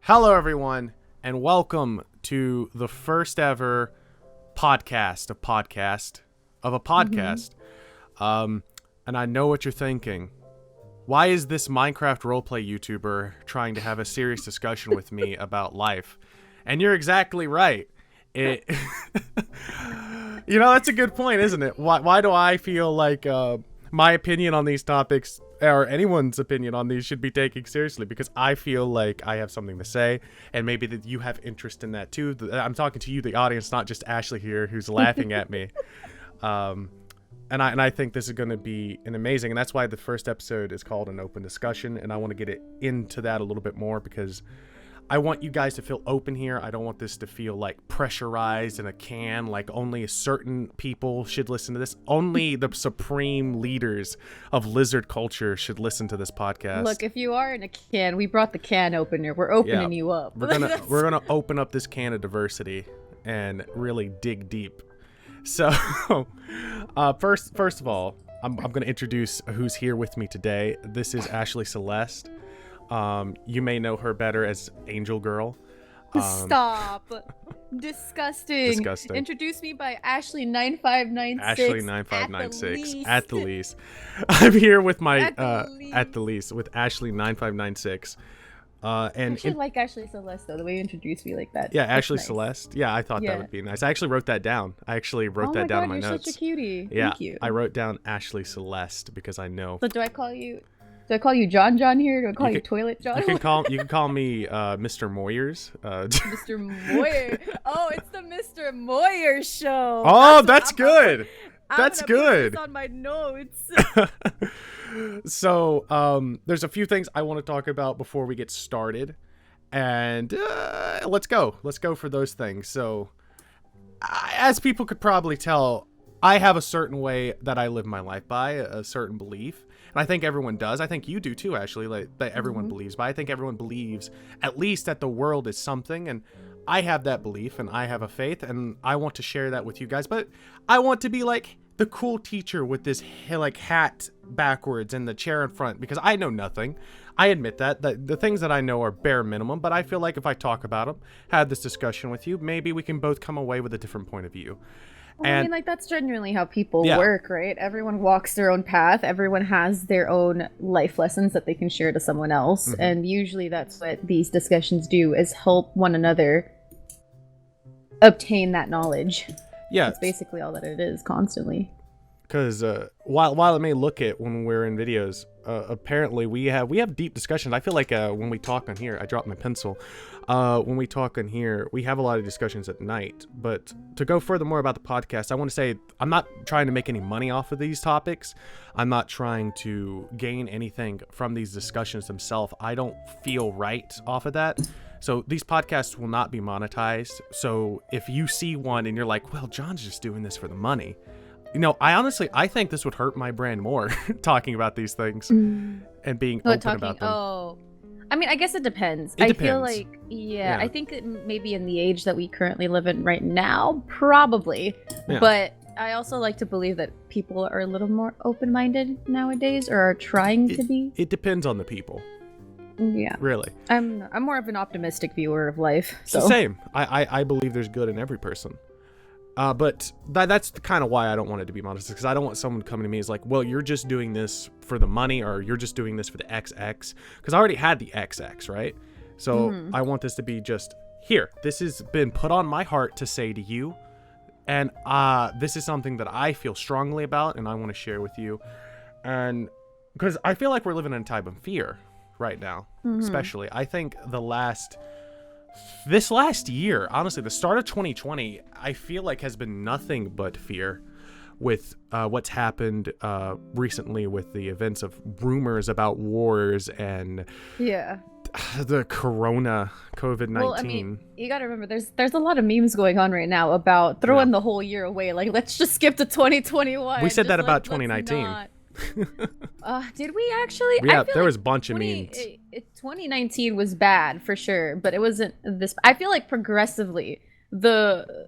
Hello, everyone, and welcome to the first ever podcast of a podcast. And I know what you're thinking. Why is this Minecraft roleplay YouTuber trying to have a serious discussion with me about life? And you're exactly right. That's a good point, isn't it? Why do I feel like my opinion on these topics, or anyone's opinion on these, should be taken seriously? Because I feel like I have something to say, and maybe that you have interest in that too. I'm talking to you, the audience, not just Ashley here, who's laughing at me. And I think this is going to be an amazing, and that's why the first episode is called an open discussion, and I want to get it into that a little bit more because I want you guys to feel open here. I don't want this to feel like pressurized in a can, like only certain people should listen to this. Only the supreme leaders of lizard culture should listen to this podcast. Look, if you are in a can, we brought the can opener. We're opening you up. We're gonna open up this can of diversity and really dig deep. So, first of all, I'm gonna introduce who's here with me today. This is Ashley Celeste. You may know her better as Angel Girl. Stop. Disgusting. Introduce me by Ashley 9596. Ashley 9596 at the least. I'm here with my at the least with Ashley 9596. And I actually like Ashley Celeste though, the way you introduced me like that. Yeah, Ashley nice. Celeste. Yeah, I thought that would be nice. I actually wrote that down. I actually wrote that down in my you're notes. Such a cutie. Yeah, Thank you. I wrote down Ashley Celeste because I know. So do I call you John here? Do I call you Toilet John? You can call me Mr. Moyers. Mr. Moyer. Oh, it's the Mr. Moyer show. Oh, that's good. That's good. Put this on my notes. So, there's a few things I want to talk about before we get started, and let's go for those things. So, as people could probably tell, I have a certain way that I live my life by, a certain belief. And I think everyone does. I think you do too, Ashley, like that everyone believes by. I think everyone believes at least that the world is something. And I have that belief and I have a faith and I want to share that with you guys. But I want to be like the cool teacher with this like hat backwards and the chair in front because I know nothing. I admit that the things that I know are bare minimum. But I feel like if I talk about them, have this discussion with you, maybe we can both come away with a different point of view. Well, I mean, like, that's genuinely how people work, right? Everyone walks their own path. Everyone has their own life lessons that they can share to someone else. Mm-hmm. And usually that's what these discussions do, is help one another obtain that knowledge. Yeah. That's basically all that it is, constantly. Because while it may look it when we're in videos, apparently we have deep discussions. I feel like when we talk on here, I dropped my pencil. When we talk on here, we have a lot of discussions at night. But to go further more about the podcast, I want to say I'm not trying to make any money off of these topics. I'm not trying to gain anything from these discussions themselves. I don't feel right off of that. So these podcasts will not be monetized. So if you see one and you're like, well, John's just doing this for the money. I think this would hurt my brand more talking about these things and being open about them. Oh, I mean, I guess it depends. I feel like, I think that maybe in the age that we currently live in right now, probably. Yeah. But I also like to believe that people are a little more open-minded nowadays, or are trying to be. It depends on the people. Yeah. Really. I'm more of an optimistic viewer of life. So. It's the same. I believe there's good in every person. But that's kind of why I don't want it to be monetized, because I don't want someone coming to me as like, well, you're just doing this for the money, or you're just doing this for the XX, because I already had the XX, right? So I want this to be just here. This has been put on my heart to say to you, and this is something that I feel strongly about, and I want to share with you, and because I feel like we're living in a time of fear right now, especially. I think this last year, honestly, the start of 2020, I feel like has been nothing but fear with what's happened recently with the events of rumors about wars and the COVID-19. Well, I mean, you gotta remember, there's a lot of memes going on right now about throwing the whole year away. Like, let's just skip to 2021. We said that about 2019. Did we actually? Yeah, there was a bunch of memes. 2019 was bad for sure, but it wasn't this. I feel like progressively the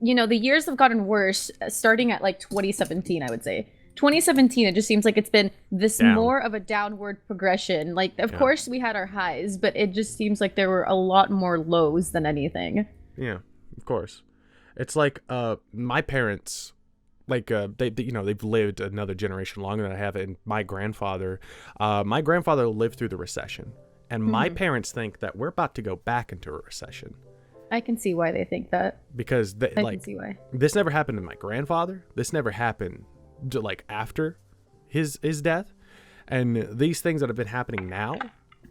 years have gotten worse, starting at like 2017, I would say. 2017, it just seems like it's been this Down. more of a downward progression. Like, of course we had our highs, but it just seems like there were a lot more lows than anything. Yeah, of course. It's like my parents, like they've lived another generation longer than I have, and my grandfather lived through the recession, and my parents think that we're about to go back into a recession. I can see why they think that. Because I can see why. This never happened to my grandfather. This never happened after his death. And these things that have been happening now,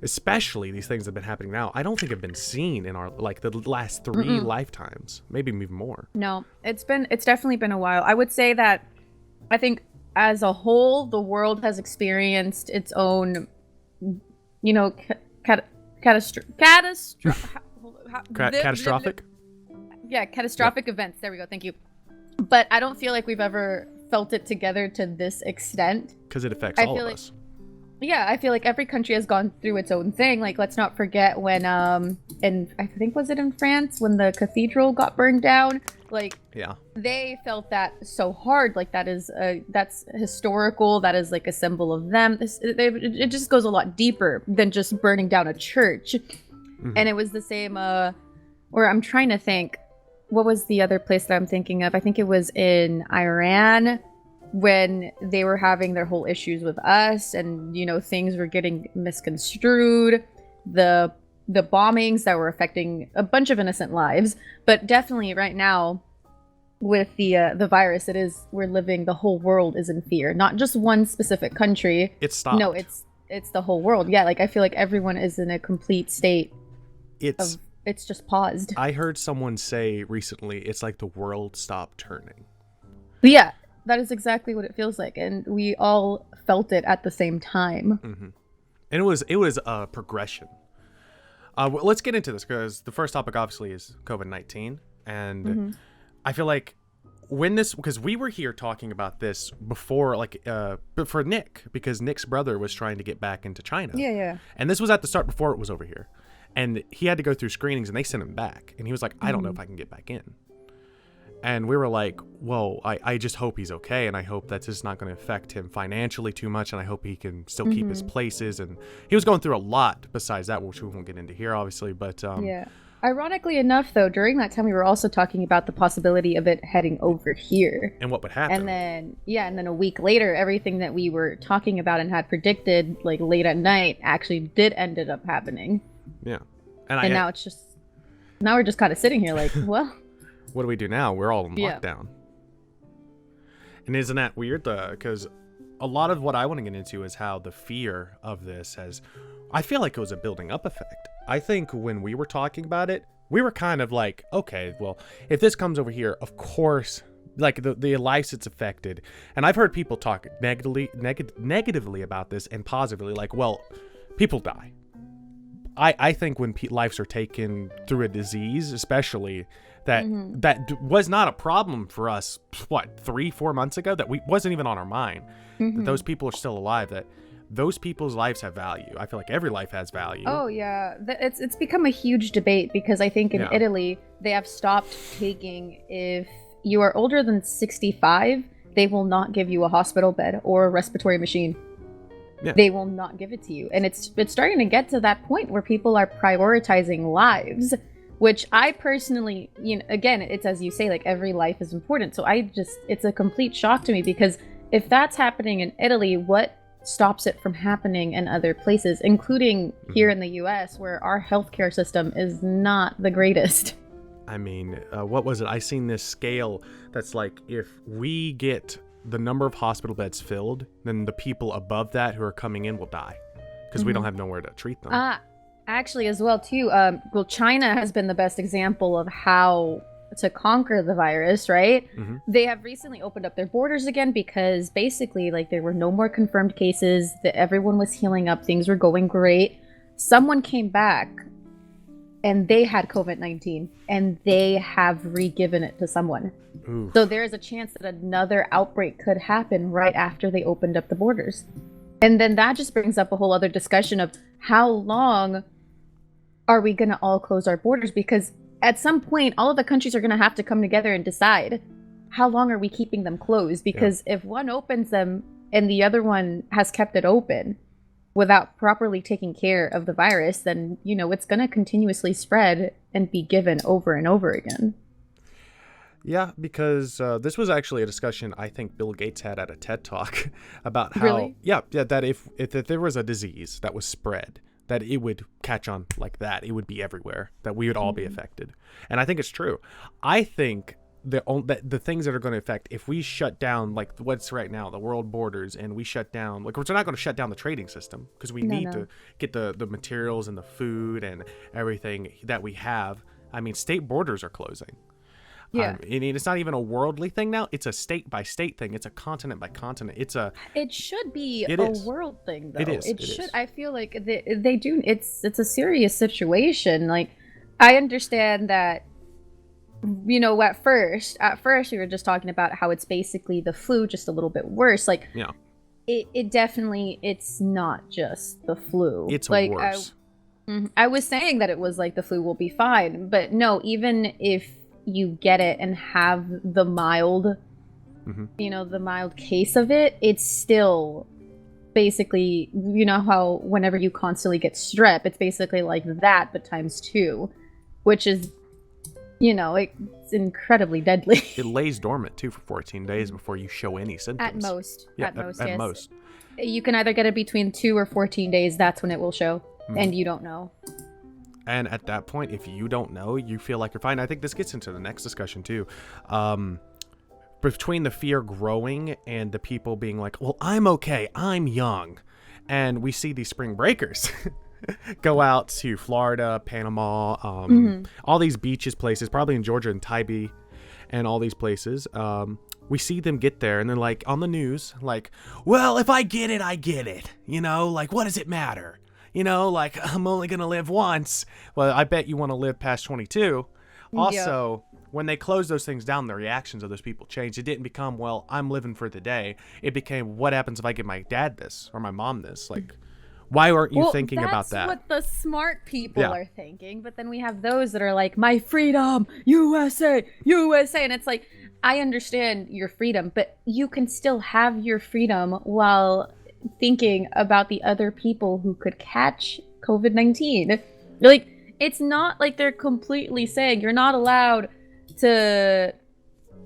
especially these things that have been happening now, I don't think have been seen in our the last 3 lifetimes, maybe even more. No, it's definitely been a while. I would say that I think as a whole, the world has experienced its own, Catastrophic? Yeah, catastrophic events. There we go. Thank you. But I don't feel like we've ever felt it together to this extent. Because it affects all of us. Yeah, I feel like every country has gone through its own thing. Like, let's not forget when, and I think, was it in France, when the cathedral got burned down? Like, yeah, they felt that so hard. Like, that's historical. That is like a symbol of them. It just goes a lot deeper than just burning down a church. And it was the same, or I'm trying to think, what was the other place that I'm thinking of? I think it was in Iran, when they were having their whole issues with us, and things were getting misconstrued, the bombings that were affecting a bunch of innocent lives. But definitely right now with the virus, the whole world is in fear, not just one specific country. It stopped. No, it's the whole world. Yeah, like I feel like everyone is in a complete state it's just paused. I heard someone say recently, it's like the world stopped turning. Yeah, that is exactly what it feels like, and we all felt it at the same time. And it was a progression. Well, let's get into this, because the first topic obviously is COVID-19, and I feel like because we were here talking about this before, but for Nick, because Nick's brother was trying to get back into China. Yeah. And this was at the start before it was over here. And he had to go through screenings, and they sent him back. And he was like, I don't know if I can get back in. And we were like, well, I just hope he's okay. And I hope that's just not going to affect him financially too much. And I hope he can still keep his places. And he was going through a lot besides that, which we won't get into here, obviously. But yeah. Ironically enough, though, during that time, we were also talking about the possibility of it heading over here. And what would happen. And then a week later, everything that we were talking about and had predicted, like late at night, actually did ended up happening. Yeah. And now we're just kind of sitting here like, well, what do we do now? We're all in lockdown. And isn't that weird? Because a lot of what I want to get into is how the fear of this I feel like it was a building up effect. I think when we were talking about it, we were kind of like, okay, well, if this comes over here, of course, like the lives it's affected. And I've heard people talk negatively about this and positively, like, well, people die. I think when lives are taken through a disease, especially that was not a problem for us, 3-4 months ago, that wasn't even on our mind, that those people are still alive, that those people's lives have value. I feel like every life has value. Oh yeah, it's become a huge debate, because I think in Italy they have stopped taking, if you are older than 65, they will not give you a hospital bed or a respiratory machine. Yeah. They will not give it to you. And it's starting to get to that point where people are prioritizing lives, which I personally, again, it's as you say, like every life is important. So it's a complete shock to me, because if that's happening in Italy, what stops it from happening in other places, including here in the US, where our healthcare system is not the greatest? I mean, what was it? I seen this scale that's like, if we get the number of hospital beds filled, then the people above that who are coming in will die, because we don't have nowhere to treat them. Actually, as well too, well, China has been the best example of how to conquer the virus, right? They have recently opened up their borders again, because basically, like, there were no more confirmed cases, that everyone was healing up, things were going great. Someone came back and they had COVID-19, and they have re-given it to someone. Ooh. So there is a chance that another outbreak could happen right after they opened up the borders. And then that just brings up a whole other discussion of how long are we going to all close our borders? Because at some point, all of the countries are going to have to come together and decide, how long are we keeping them closed? Because if one opens them and the other one has kept it open without properly taking care of the virus, then, you know, it's going to continuously spread and be given over and over again. Yeah, because this was actually a discussion I think Bill Gates had at a TED Talk about how, Really? that if there was a disease that was spread, that it would catch on like that. It would be everywhere, that we would all be affected. And I think it's true. I think the things that are going to affect, if we shut down like what's right now, the world borders, and we shut down, like, we're not going to shut down the trading system because we need to get the materials and the food and everything that we have. I mean, state borders are closing. Yeah. And it's not even a worldly thing now. It's a state by state thing. It's a continent by continent. It should be a world thing, though. It should. I feel like they do. It's a serious situation. Like, I understand that, you know, at first we were just talking about how it's basically the flu, just a little bit worse. Like, yeah, it definitely, it's not just the flu. It's like, worse. I was saying that it was like the flu will be fine, but no, even if you get it and have the mild, you know, the mild case of it, it's still basically, you know how whenever you constantly get strep, it's basically like that, but times 2, which is, you know, it's incredibly deadly. It lays dormant too for 14 days before you show any symptoms. At most. Yeah, at most, at yes. most. You can either get it between 2 or 14 days. That's when it will show, and you don't know. And at that point, if you don't know, you feel like you're fine. I think this gets into the next discussion too. Between the fear growing and the people being like, well, I'm okay, I'm young. And we see these spring breakers go out to Florida, Panama, all these beaches places, probably in Georgia and Tybee and all these places. We see them get there and they're like on the news, like, well, if I get it, I get it. You know, like, what does it matter? You know, like, I'm only going to live once. Well, I bet you want to live past 22. Also, when they closed those things down, the reactions of those people changed. It didn't become, well, I'm living for the day. It became, what happens if I give my dad this or my mom this? Like, why aren't you thinking about that? That's what the smart people are thinking. But then we have those that are like, my freedom, USA, USA. And it's like, I understand your freedom, but you can still have your freedom while thinking about the other people who could catch COVID-19. Like, it's not like they're completely saying you're not allowed to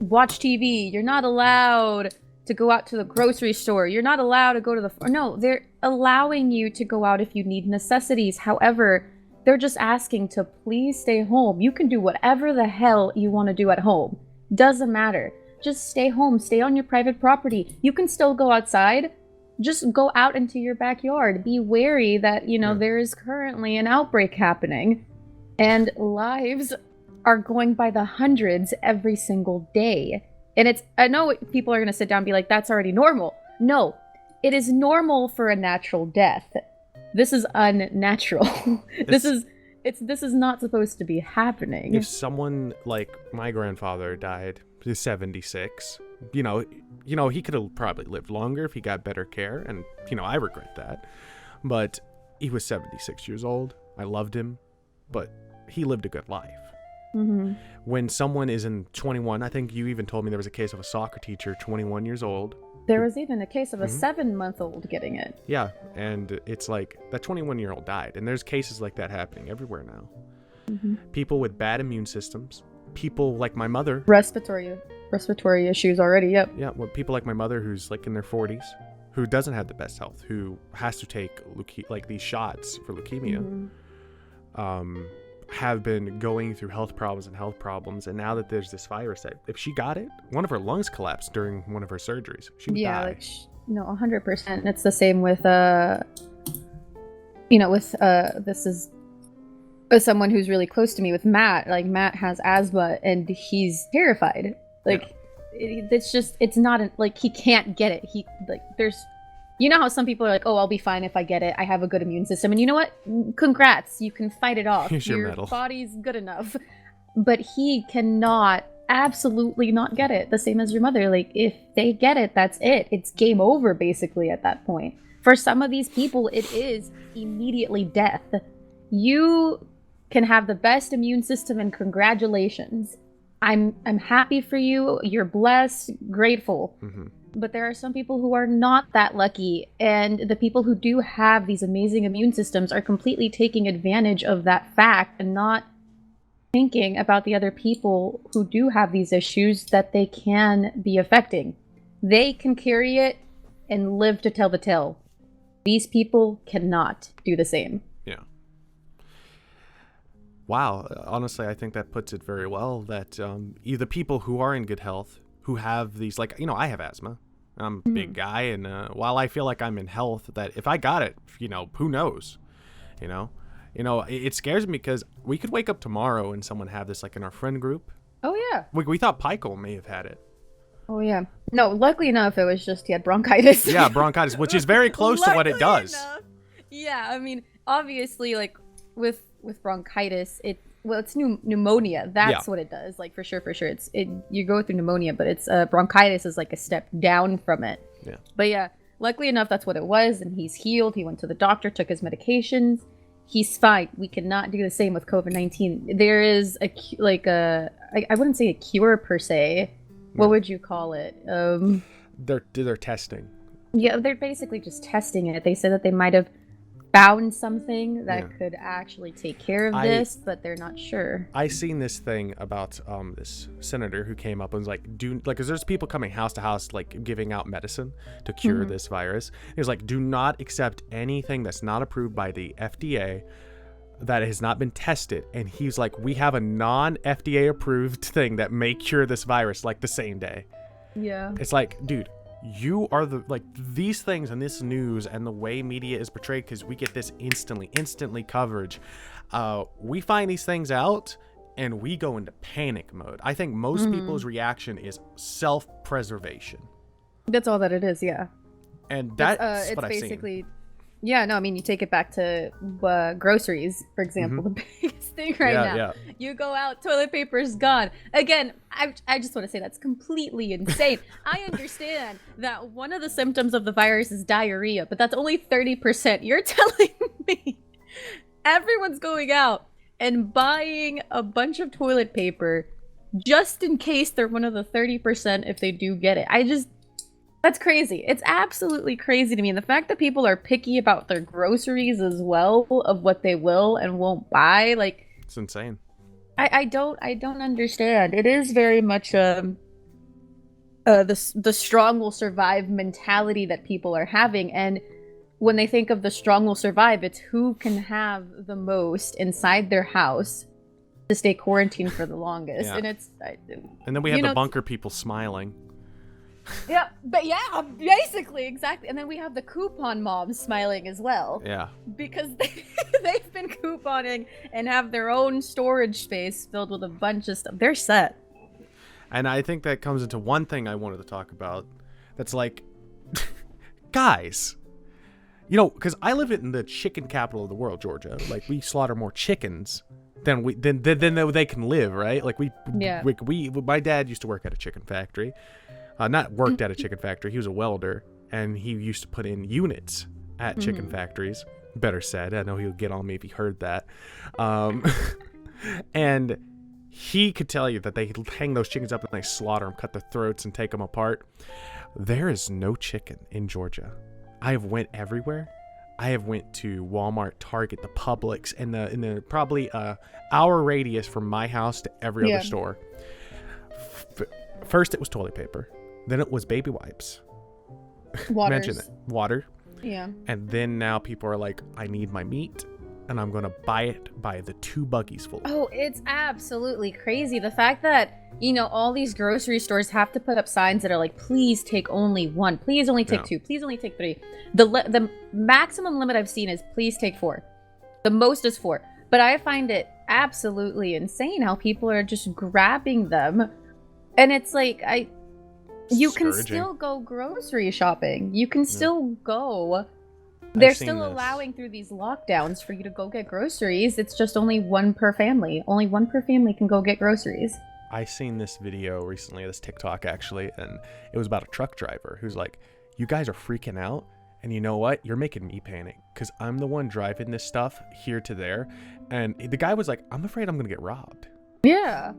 watch TV, you're not allowed to go out to the grocery store, you're not allowed to go to the... No, they're allowing you to go out if you need necessities. However, they're just asking to please stay home. You can do whatever the hell you want to do at home. Doesn't matter. Just stay home, stay on your private property. You can still go outside. Just go out into your backyard. Be wary that, you know, there is currently an outbreak happening and lives are going by the hundreds every single day. And it's, I know people are going to sit down and be like, that's already normal. No, it is normal for a natural death. This is unnatural. This is not supposed to be happening. If someone like my grandfather died, he's 76, you know, he could have probably lived longer if he got better care. And, you know, I regret that. But he was 76 years old. I loved him, but he lived a good life. When someone is in 21, I think you even told me there was a case of a soccer teacher, 21 years old. There was even a case of a 7-month-old getting it. Yeah, and it's like that 21-year-old died. And there's cases like that happening everywhere now. People with bad immune systems, people like my mother. Respiratory issues already, yep. Yeah, well, people like my mother who's like in their 40s, who doesn't have the best health, who has to take these shots for leukemia, have been going through health problems. And now that there's this virus, that if she got it, one of her lungs collapsed during one of her surgeries. She would die. Like, no, 100%. And it's the same with, this is someone who's really close to me, with Matt. Like, Matt has asthma and he's terrified. Like, it's not, like, he can't get it. There's, you know how some people are like, oh, I'll be fine if I get it. I have a good immune system. And you know what? Congrats. You can fight it off. Here's your medal. Body's good enough. But he cannot, absolutely not get it. The same as your mother. Like, if they get it, that's it. It's game over, basically, at that point. For some of these people, it is immediately death. You can have the best immune system, and congratulations. I'm happy for you. You're blessed, grateful. Mm-hmm. But there are some people who are not that lucky, and the people who do have these amazing immune systems are completely taking advantage of that fact and not thinking about the other people who do have these issues that they can be affecting. They can carry it and live to tell the tale. These people cannot do the same. Yeah. Wow. Honestly, I think that puts it very well that either people who are in good health, who have these, like, you know, I have asthma. I'm a big guy, and while I feel like I'm in health, that if I got it, you know, who knows? You know, it scares me because we could wake up tomorrow and someone have this, like, in our friend group. Oh, yeah. We thought Pikel may have had it. Oh, yeah. No, luckily enough, it was just he had bronchitis. Yeah, bronchitis, which is very close to what it does. Enough. Yeah, I mean, obviously, like, with bronchitis, it's pneumonia. That's what it does. Like, for sure. You go through pneumonia, but it's bronchitis is like a step down from it. Yeah. But yeah, luckily enough, that's what it was, and he's healed. He went to the doctor, took his medications. He's fine. We cannot do the same with COVID-19. There is I wouldn't say a cure per se. What would you call it? They're testing. Yeah, they're basically just testing it. They said that they might have found something that could actually take care of this, but they're not sure. I seen this thing about this senator who came up and was like, because there's people coming house to house, like, giving out medicine to cure this virus. He was like, do not accept anything that's not approved by the FDA that has not been tested. And he's like, we have a non-FDA approved thing that may cure this virus, like, the same day. Yeah. It's like, dude, you are these things and this news and the way media is portrayed, because we get this instantly coverage. We find these things out and we go into panic mode. I think most people's reaction is self-preservation. That's all that it is, yeah. And that's it's what I've basically seen. Yeah, no, I mean, you take it back to groceries, for example, the biggest thing now. Yeah. You go out, toilet paper's gone. Again, I just want to say that's completely insane. I understand that one of the symptoms of the virus is diarrhea, but that's only 30%. You're telling me everyone's going out and buying a bunch of toilet paper just in case they're one of the 30% if they do get it. That's crazy. It's absolutely crazy to me. And the fact that people are picky about their groceries as well, of what they will and won't buy, like, it's insane. I don't understand. It is very much the strong will survive mentality that people are having. And when they think of the strong will survive, it's who can have the most inside their house to stay quarantined for the longest. Yeah. And then we have the bunker people smiling. Yeah, but yeah, basically, exactly. And then we have the coupon mobs smiling as well. Yeah. Because they've been couponing and have their own storage space filled with a bunch of stuff. They're set. And I think that comes into one thing I wanted to talk about. That's like, guys, you know, because I live in the chicken capital of the world, Georgia. Like, we slaughter more chickens than they can live, right? Like, my dad used to work at a chicken factory. Not worked at a chicken factory. He was a welder, and he used to put in units at chicken factories. Better said. I know he'll get on me if he heard that. And he could tell you that they hang those chickens up and they slaughter them, cut their throats, and take them apart. There is no chicken in Georgia. I have went everywhere. I have went to Walmart, Target, the Publix, and the probably hour radius from my house to every other store. First, it was toilet paper. Then it was baby wipes. Mention it. Water. Yeah. And then now people are like, I need my meat, and I'm going to buy it by the 2 buggies full. Oh, it's absolutely crazy. The fact that, you know, all these grocery stores have to put up signs that are like, please take only 1. Please only take 2. Please only take 3. The maximum limit I've seen is please take 4. The most is 4. But I find it absolutely insane how people are just grabbing them. And it's like, you can still go grocery shopping. You can still go. They're still allowing through these lockdowns for you to go get groceries. It's just only 1 per family. Only 1 per family can go get groceries. I seen this video recently, this TikTok actually, and it was about a truck driver who's like, you guys are freaking out. And you know what? You're making me panic because I'm the one driving this stuff here to there. And the guy was like, I'm afraid I'm going to get robbed. Yeah.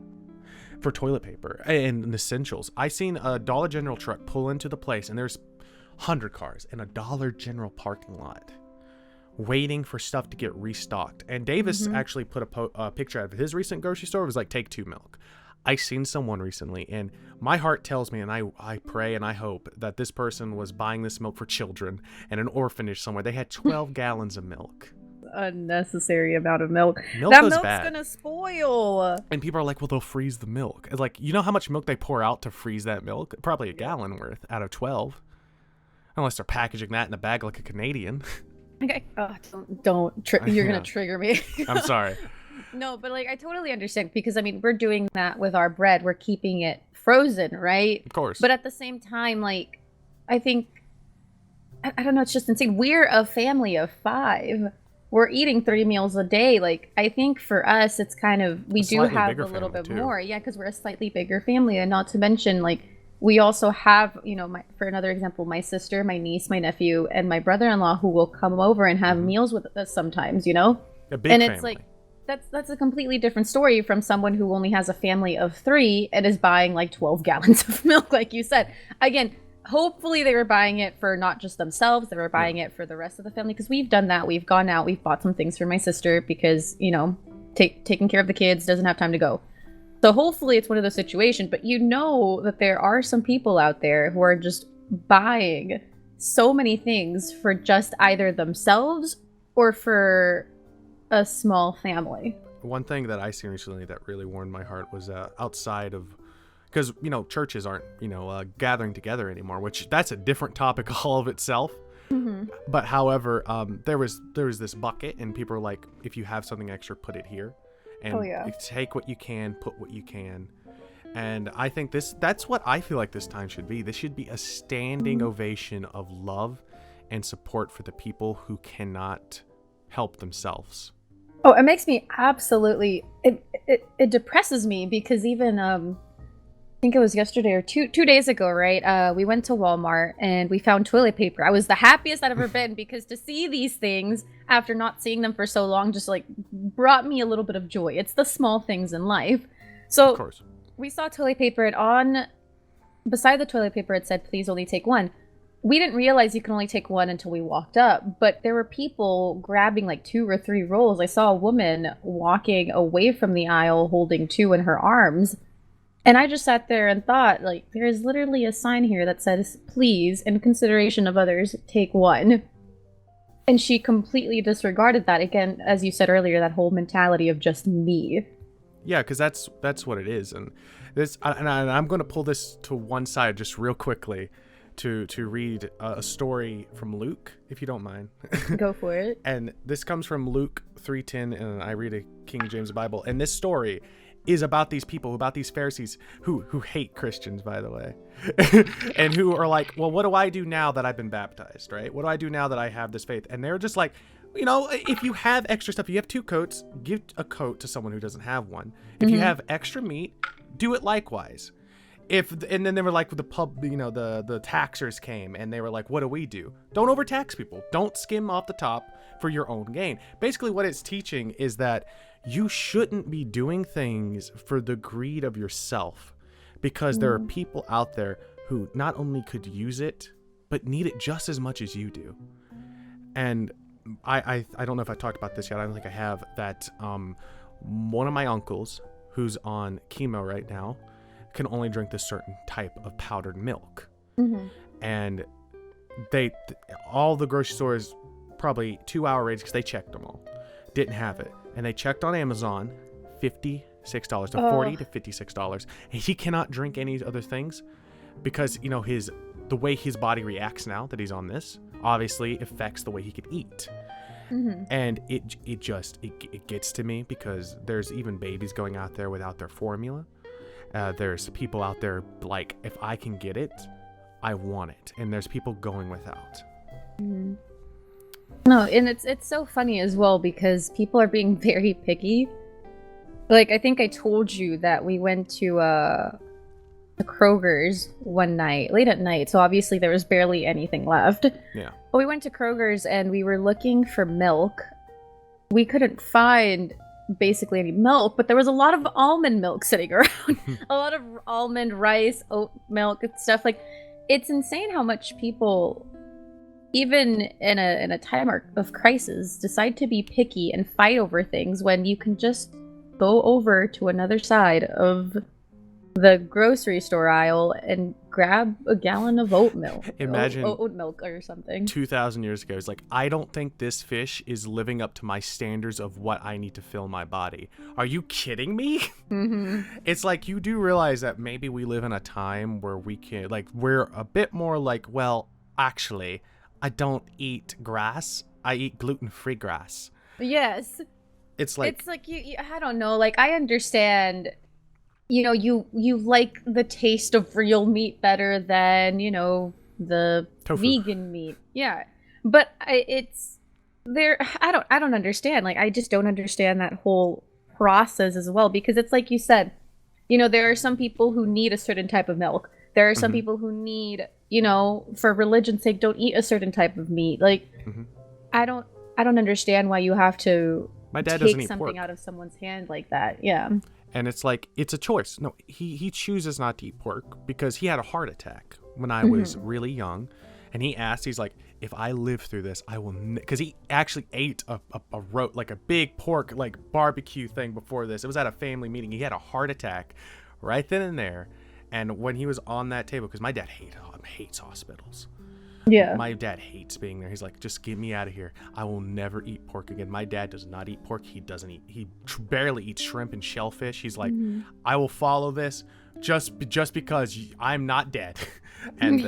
for toilet paper and essentials. I seen a Dollar General truck pull into the place, and there's 100 cars in a Dollar General parking lot waiting for stuff to get restocked. And Davis actually put a picture out of his recent grocery store. It was like Take Two milk. I seen someone recently, and my heart tells me, and I pray and I hope that this person was buying this milk for children in an orphanage somewhere. They had 12 gallons of milk. Unnecessary amount of milk. That milk's bad. Gonna spoil. And people are like, well, they'll freeze the milk. It's like, you know how much milk they pour out to freeze that milk? Probably a gallon worth out of 12. Unless they're packaging that in a bag like a Canadian. Okay. You're gonna trigger me. I'm sorry. No, but like I totally understand, because I mean we're doing that with our bread. We're keeping it frozen, right? Of course. But at the same time, like I think I don't know, it's just insane. We're a family of 5. We're eating 3 meals a day. Like I think for us it's kind of we do have a little bit more. Yeah, because we're a slightly bigger family, and not to mention like we also have, you know, for another example, my sister, my niece, my nephew, and my brother-in-law who will come over and have meals with us sometimes, you know? A big family. It's like that's a completely different story from someone who only has a family of 3 and is buying like 12 gallons of milk, like you said. Again, hopefully they were buying it for not just themselves, they were buying it for the rest of the family, because we've done that. We've gone out, we've bought some things for my sister because, you know, taking care of the kids, doesn't have time to go. So hopefully it's one of those situations, but you know that there are some people out there who are just buying so many things for just either themselves or for a small family. One thing that I seen recently that really warmed my heart was outside of, because, you know, churches aren't, you know, gathering together anymore, which that's a different topic all of itself. But however, there was this bucket, and people were like, if you have something extra, put it here. And take what you can, put what you can. And I think that's what I feel like this time should be. This should be a standing ovation of love and support for the people who cannot help themselves. Oh, it makes me absolutely, it depresses me, because even I think it was yesterday or two days ago, right? We went to Walmart and we found toilet paper. I was the happiest I'd ever been, because to see these things after not seeing them for so long just like brought me a little bit of joy. It's the small things in life. So of course. We saw toilet paper, and beside the toilet paper it said, please only take 1. We didn't realize you can only take 1 until we walked up, but there were people grabbing like 2 or 3 rolls. I saw a woman walking away from the aisle holding 2 in her arms. And I just sat there and thought, like, there is literally a sign here that says, please, in consideration of others, take 1. And she completely disregarded that. Again, as you said earlier, that whole mentality of just me. Yeah, because that's what it is. And this, and I'm going to pull this to one side just real quickly to read a story from Luke, if you don't mind. Go for it. And this comes from Luke 3:10, and I read a King James Bible. And this story is about these people, about these Pharisees who hate Christians, by the way, and who are like, well, what do I do now that I've been baptized, right? What do I do now that I have this faith? And they're just like, you know, if you have extra stuff, you have 2 coats, give a coat to someone who doesn't have one. If you have extra meat, do it likewise. And then they were like, the the taxers came and they were like, what do we do? Don't overtax people. Don't skim off the top for your own gain. Basically what it's teaching is that you shouldn't be doing things for the greed of yourself, because there are people out there who not only could use it, but need it just as much as you do. And I don't know if I talked about this yet. I don't think I have. That one of my uncles who's on chemo right now can only drink this certain type of powdered milk. And all the grocery stores, probably 2-hour rates, because they checked them all, didn't have it. And they checked on Amazon, $56 to $40 to $56. And he cannot drink any other things because, you know, the way his body reacts now that he's on this obviously affects the way he could eat. And it gets to me, because there's even babies going out there without their formula. There's people out there like, if I can get it, I want it. And there's people going without. No, and it's so funny as well, because people are being very picky. Like, I think I told you that we went to the Kroger's one night, late at night, so obviously there was barely anything left. Yeah. But we went to Kroger's and we were looking for milk. We couldn't find basically any milk, but there was a lot of almond milk sitting around. A lot of almond, rice, oat milk, and stuff. Like, it's insane how much people, even in a time of crisis, decide to be picky and fight over things when you can just go over to another side of the grocery store aisle and grab a gallon of oat milk. Imagine oat milk or something. 2,000 years ago, it's like, I don't think this fish is living up to my standards of what I need to fill my body. Are you kidding me? Mm-hmm. It's like, you do realize that maybe we live in a time where we can, like, we're a bit more like, well, actually, I don't eat grass. I eat gluten-free grass. Yes. It's like you I don't know. Like, I understand, you know, you like the taste of real meat better than, you know, the tofu. Vegan meat. Yeah. But I don't understand. Like, I just don't understand that whole process as well, because it's like you said, you know, there are some people who need a certain type of milk. There are some people who need, you know, for religion's sake, don't eat a certain type of meat. Like, I don't understand why you have to My dad doesn't take eat something pork. out of someone's hand like that. Yeah. And it's like, it's a choice. No, he chooses not to eat pork because he had a heart attack when I was really young. And he asked, he's like, if I live through this, I will, because he actually ate a big pork, like, barbecue thing before this. It was at a family meeting. He had a heart attack right then and there. And when he was on that table, because my dad hates hospitals. Yeah. My dad hates being there. He's like, just get me out of here. I will never eat pork again. My dad does not eat pork. He barely eats shrimp and shellfish. He's like, I will follow this just because I'm not dead. And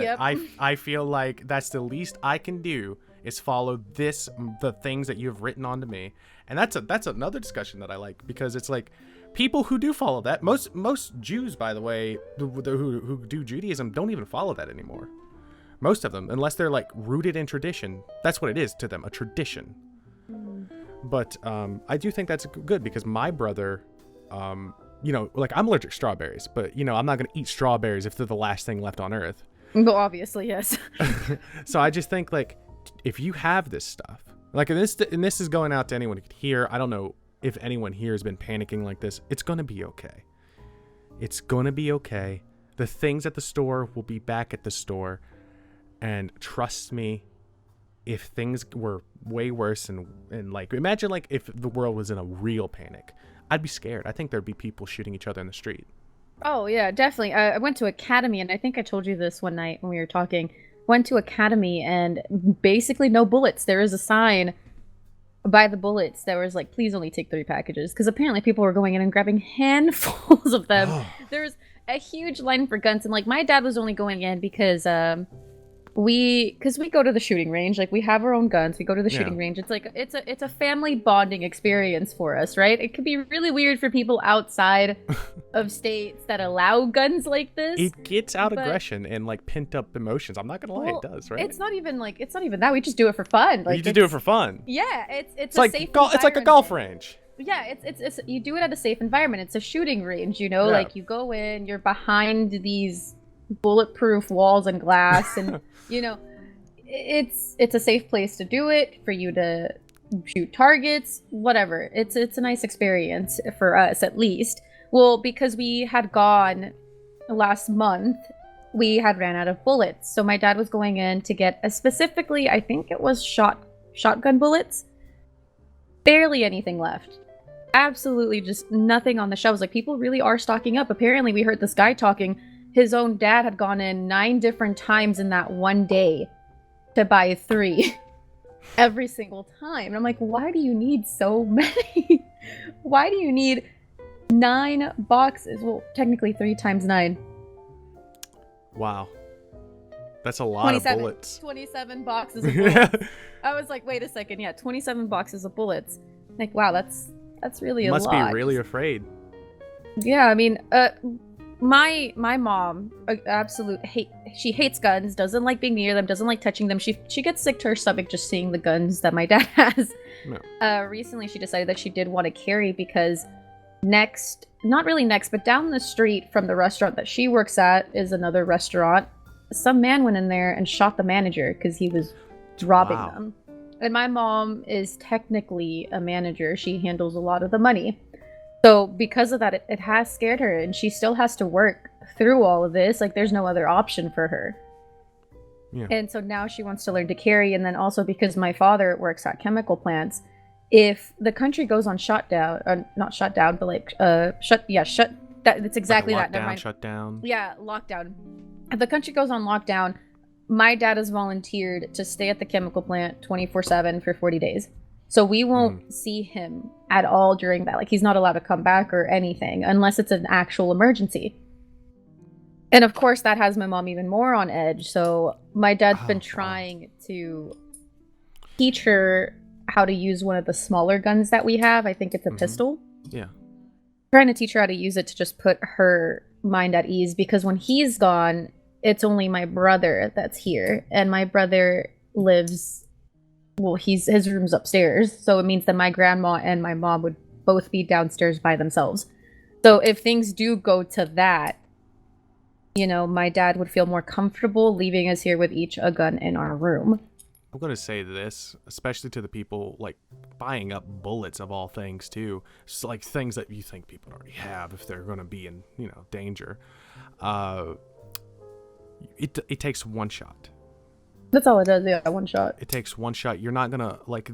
I feel like that's the least I can do is follow the things that you've written onto me. And that's another discussion that I like, because it's like, people who do follow that, most Jews, by the way, who do Judaism, don't even follow that anymore. Most of them, unless they're like rooted in tradition. That's what it is to them, a tradition. But I do think that's good, because my brother, you know, like, I'm allergic to strawberries, but, you know, I'm not going to eat strawberries if they're the last thing left on earth. Well, obviously, yes. So I just think, like, if you have this stuff, like, and this is going out to anyone who could hear. I don't know if anyone here has been panicking like this. It's going to be okay. It's going to be okay. The things at the store will be back at the store. And trust me, if things were way worse and like, imagine, like, if the world was in a real panic, I'd be scared. I think there'd be people shooting each other in the street. Oh, yeah, definitely. I went to Academy, and I think I told you this one night when we were talking. Went to Academy, and basically no bullets. There is a sign by the bullets that was like, please only take 3 packages. Because apparently people were going in and grabbing handfuls of them. There was a huge line for guns, and, like, my dad was only going in because we go to the shooting range. Like, we have our own guns. We go to the shooting range. It's like, it's a family bonding experience for us, right? It could be really weird for people outside of states that allow guns like this. It gets out aggression and, like, pent up emotions. I'm not gonna lie, it does, right? It's not even that. We just do it for fun. Like, you just do it for fun. Yeah, it's a like safe it's like a golf range. Yeah, it's you do it at a safe environment. It's a shooting range, you know. Like, you go in, you're behind these bulletproof walls and glass, and you know, it's a safe place to do it, for you to shoot targets, whatever. It's a nice experience for us, at least. Well, because we had gone last month, we had ran out of bullets, so my dad was going in to get specifically, I think it was shotgun bullets. Barely anything left. Absolutely just nothing on the shelves. Like, people really are stocking up. Apparently, we heard this guy talking. His own dad had gone in 9 different times in that one day to buy 3 every single time. And I'm like, why do you need so many? Why do you need 9 boxes? Well, technically 3 times 9. Wow. That's a lot of bullets. 27 boxes of bullets. I was like, wait a second. Yeah, 27 boxes of bullets. Like, wow, that's really a lot. Must be really afraid. Yeah, I mean, my mom, she hates guns, doesn't like being near them, doesn't like touching them. She gets sick to her stomach just seeing the guns that my dad has. No. Recently she decided that she did want to carry, because not really next, but down the street from the restaurant that she works at is another restaurant. Some man went in there and shot the manager because he was robbing them. And my mom is technically a manager. She handles a lot of the money. So because of that, it has scared her, and she still has to work through all of this. Like, there's no other option for her. Yeah. And so now she wants to learn to carry. And then also because my father works at chemical plants, if the country goes on shutdown, not shutdown, but like that's exactly like that. Never mind. Shutdown. Yeah, lockdown. If the country goes on lockdown, my dad has volunteered to stay at the chemical plant 24/7 for 40 days. So we won't see him at all during that. Like, he's not allowed to come back or anything unless it's an actual emergency. And of course, that has my mom even more on edge. So my dad's been trying to teach her how to use one of the smaller guns that we have. I think it's a pistol. Yeah. Trying to teach her how to use it to just put her mind at ease, because when he's gone, it's only my brother that's here. And my brother lives, well, his room's upstairs. So it means that my grandma and my mom would both be downstairs by themselves. So if things do go to that, you know, my dad would feel more comfortable leaving us here with each a gun in our room. I'm going to say this, especially to the people, like, buying up bullets of all things, too. It's like things that you think people already have if they're going to be in, you know, danger. It takes one shot. That's all it does, yeah, one shot. It takes one shot. You're not going to, like...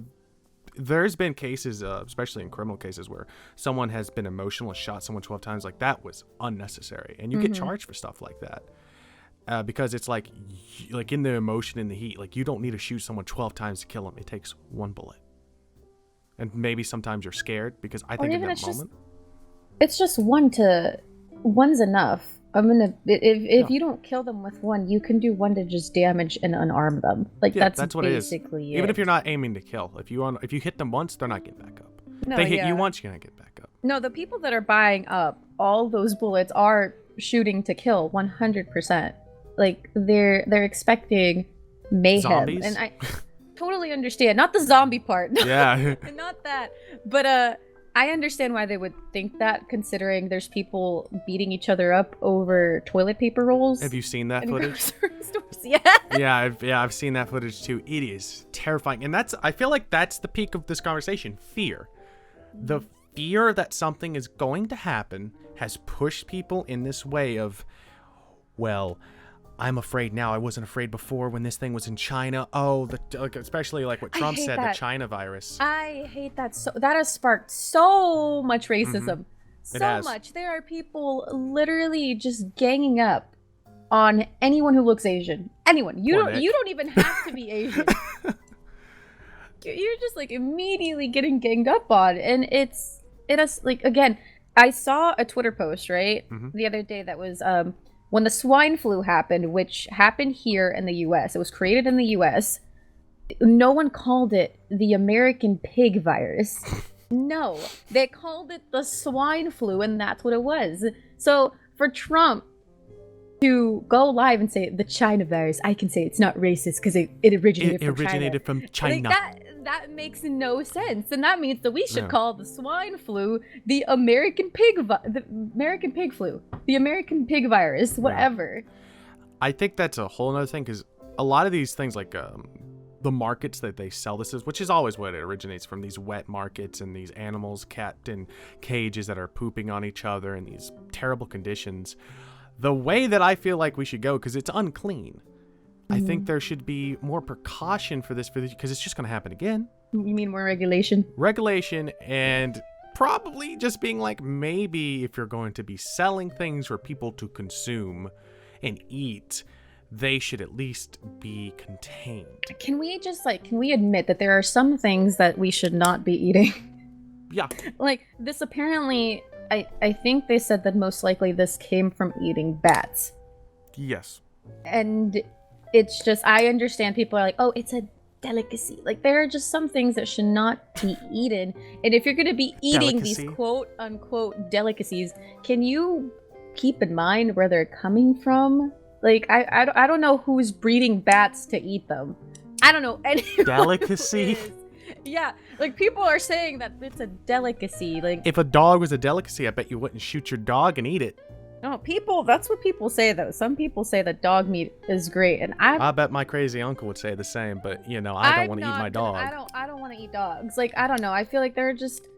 There's been cases, especially in criminal cases, where someone has been emotional and shot someone 12 times. Like, that was unnecessary. And you get charged for stuff like that. Because it's like in the emotion, in the heat, like, you don't need to shoot someone 12 times to kill them. It takes one bullet. And maybe sometimes you're scared, because I think in that moment... It's just one's enough. If you don't kill them with one, you can do one to just damage and unarm them. Like, that's what basically it is. Even if you're not aiming to kill, if you hit them once, they're not getting back up. No, they hit you once, you're gonna get back up. No, the people that are buying up all those bullets are shooting to kill 100%. Like, they're expecting mayhem. Zombies? And I totally understand. Not the zombie part. Yeah. Not that. But I understand why they would think that, considering there's people beating each other up over toilet paper rolls. Have you seen that footage? Yeah. I've seen that footage too. It is terrifying. And I feel like that's the peak of this conversation. Fear. The fear that something is going to happen has pushed people in this way of, well, I'm afraid now. I wasn't afraid before when this thing was in China. Oh, especially like what Trump said, the China virus. I hate that. So that has sparked so much racism. So much. There are people literally just ganging up on anyone who looks Asian. Anyone. You don't even have to be Asian. You're just like immediately getting ganged up on, and it has, like, again, I saw a Twitter post the other day that was when the swine flu happened, which happened here in the U.S. It was created in the U.S. No one called it the American pig virus. No, they called it the swine flu, and that's what it was. So for Trump to go live and say the China virus, I can say it's not racist because it originated from China. Like, that makes no sense, and that means that we should call the swine flu the American pig flu, the American pig virus, whatever. I think that's a whole other thing, because a lot of these things, like the markets that they sell this as, which is always what it originates from, these wet markets and these animals kept in cages that are pooping on each other in these terrible conditions. The way that I feel like we should go, because it's unclean, I think there should be more precaution for this, because it's just going to happen again. You mean more regulation? Regulation, and probably just being like, maybe if you're going to be selling things for people to consume and eat, they should at least be contained. Can we admit that there are some things that we should not be eating? Yeah. Like, this apparently, I think they said that most likely this came from eating bats. Yes. And it's just, I understand people are like, oh, it's a delicacy. Like, there are just some things that should not be eaten. And if you're going to be eating these quote unquote delicacies, can you keep in mind where they're coming from? Like, I don't know who's breeding bats to eat them. I don't know any delicacy. Yeah, like, people are saying that it's a delicacy. Like, if a dog was a delicacy, I bet you wouldn't shoot your dog and eat it. No, that's what people say, though. Some people say that dog meat is great, and I bet my crazy uncle would say the same, but, you know, I don't want to eat my dog. I don't want to eat dogs. Like, I don't know. I feel like there are just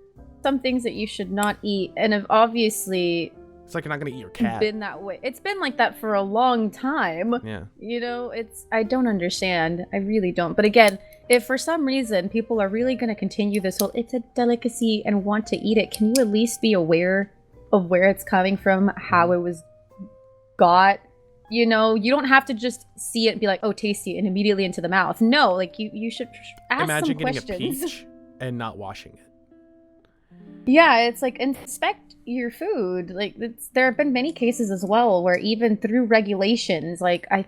some things that you should not eat, and have obviously... It's like you're not going to eat your cat. Been that way. It's been like that for a long time. Yeah. You know, I don't understand. I really don't. But again, if for some reason people are really going to continue this whole, it's a delicacy and want to eat it, can you at least be aware of where it's coming from, how it was got? You know, you don't have to just see it and be like, oh, tasty, and immediately into the mouth. No, like you should ask some questions. Imagine getting a peach and not washing it. Yeah, it's like, inspect your food. Like, there have been many cases as well where even through regulations, like, I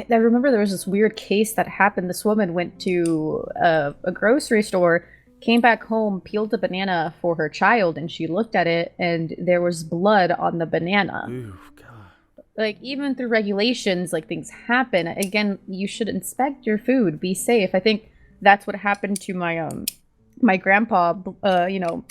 remember there was this weird case that happened. This woman went to a grocery store, came back home, peeled a banana for her child, and she looked at it, and there was blood on the banana. Ooh, God. Like, even through regulations, like, things happen. Again, you should inspect your food. Be safe. I think that's what happened to my grandpa, you know,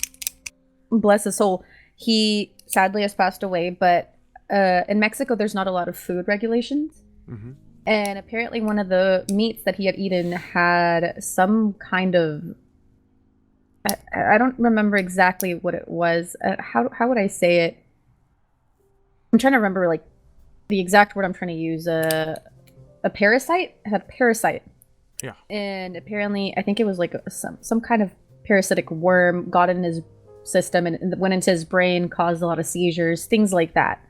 bless his soul. He sadly has passed away, but in Mexico, there's not a lot of food regulations. Mm-hmm. And apparently one of the meats that he had eaten had some kind of... I don't remember exactly what it was. How would I say it? I'm trying to remember, like, the exact word I'm trying to use. A parasite? It had a parasite. Yeah. And apparently, I think it was like some kind of parasitic worm got in his system and went into his brain, caused a lot of seizures, things like that.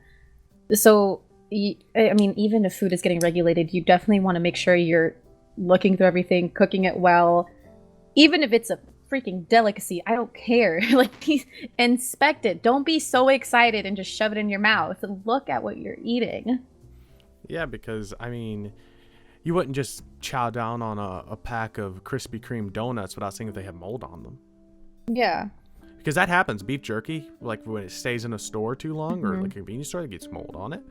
So, I mean, even if food is getting regulated, you definitely want to make sure you're looking through everything, cooking it well. Even if it's a freaking delicacy, I don't care. Like, inspect it. Don't be so excited and just shove it in your mouth. Look at what you're eating. Yeah, because, I mean, you wouldn't just chow down on a pack of Krispy Kreme donuts without seeing if they have mold on them. Yeah. Because that happens. Beef jerky, like when it stays in a store too long, or like a convenience store, it gets mold on it.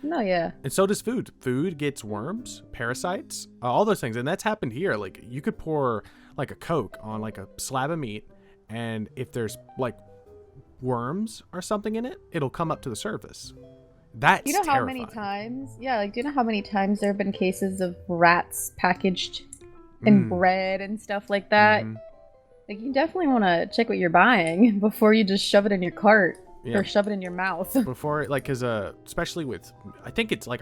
No, yeah. And so does food. Food gets worms, parasites, all those things. And that's happened here. Like, you could pour like a Coke on like a slab of meat, and if there's like worms or something in it, it'll come up to the surface. That's You know terrifying. how many times? Yeah, like, do you know how many times there have been cases of rats packaged in bread and stuff like that? Mm-hmm. Like, you definitely want to check what you're buying before you just shove it in your cart or shove it in your mouth. Before, like, because especially with, I think it's like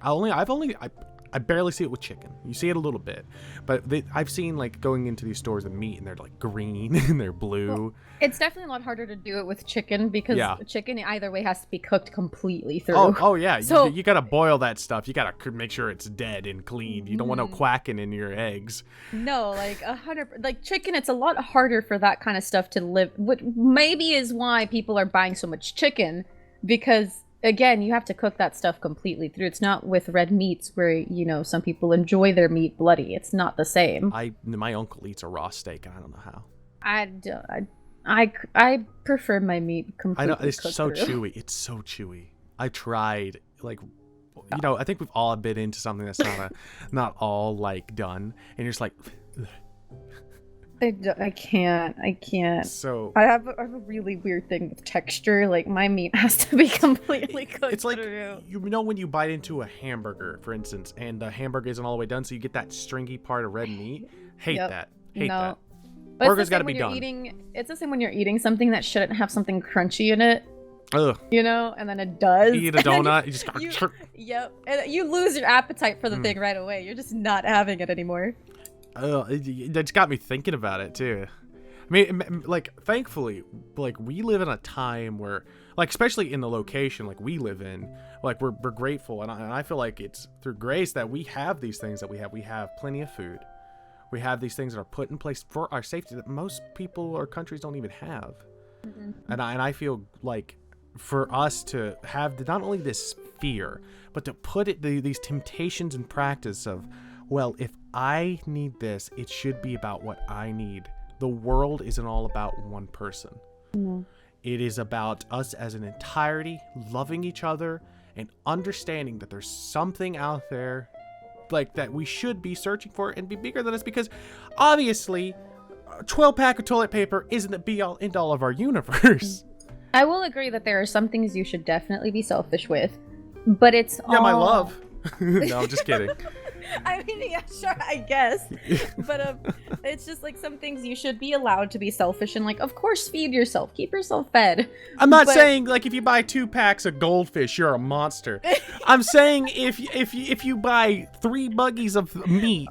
I barely see it with chicken. You see it a little bit, but I've seen, like, going into these stores and meat, and they're like green and they're blue. Well, it's definitely a lot harder to do it with chicken because chicken either way has to be cooked completely through. Oh yeah. So you gotta boil that stuff. You gotta make sure it's dead and clean. You don't want no quacking in your eggs. No, like 100. Like, chicken, it's a lot harder for that kind of stuff to live. What maybe is why people are buying so much chicken, because, again, you have to cook that stuff completely through. It's not with red meats where, you know, some people enjoy their meat bloody. It's not the same. My uncle eats a raw steak, and I don't know how. I prefer my meat completely. I know, it's so through. chewy. It's so chewy. I tried, like, you know, I think we've all been into something that's not all like done, and you're just like. I can't. So I have a really weird thing with texture. Like, my meat has to be completely cooked. It's like, through. you know, when you bite into a hamburger, for instance, and the hamburger isn't all the way done, so you get that stringy part of red meat. Hate that. That. But burger's got to be done. It's the same when you're eating something that shouldn't have something crunchy in it. Ugh. You know, and then it does. You eat a donut, you just yep, and you lose your appetite for the thing right away. You're just not having it anymore. That's got me thinking about it too. I mean, like, thankfully, like, we live in a time where, like, especially in the location like we live in, like, we're grateful, and I feel like it's through grace that we have these things that we have. We have plenty of food. We have these things that are put in place for our safety that most people or countries don't even have. And I feel like for us to have not only this fear, but to put these temptations in practice of, well, if I need this, it should be about what I need. The world isn't all about one person. It is about us as an entirety, loving each other, and understanding that there's something out there, like, that we should be searching for and be bigger than us, because obviously a 12-pack of toilet paper isn't the be-all end-all of our universe. I will agree that there are some things you should definitely be selfish with, but it's all... my love. No, I'm just kidding. I mean, yeah, sure, I guess. But it's just like some things you should be allowed to be selfish and like, of course, feed yourself. Keep yourself fed. I'm not saying like if you buy 2 packs of goldfish, you're a monster. I'm saying if you buy 3 buggies of meat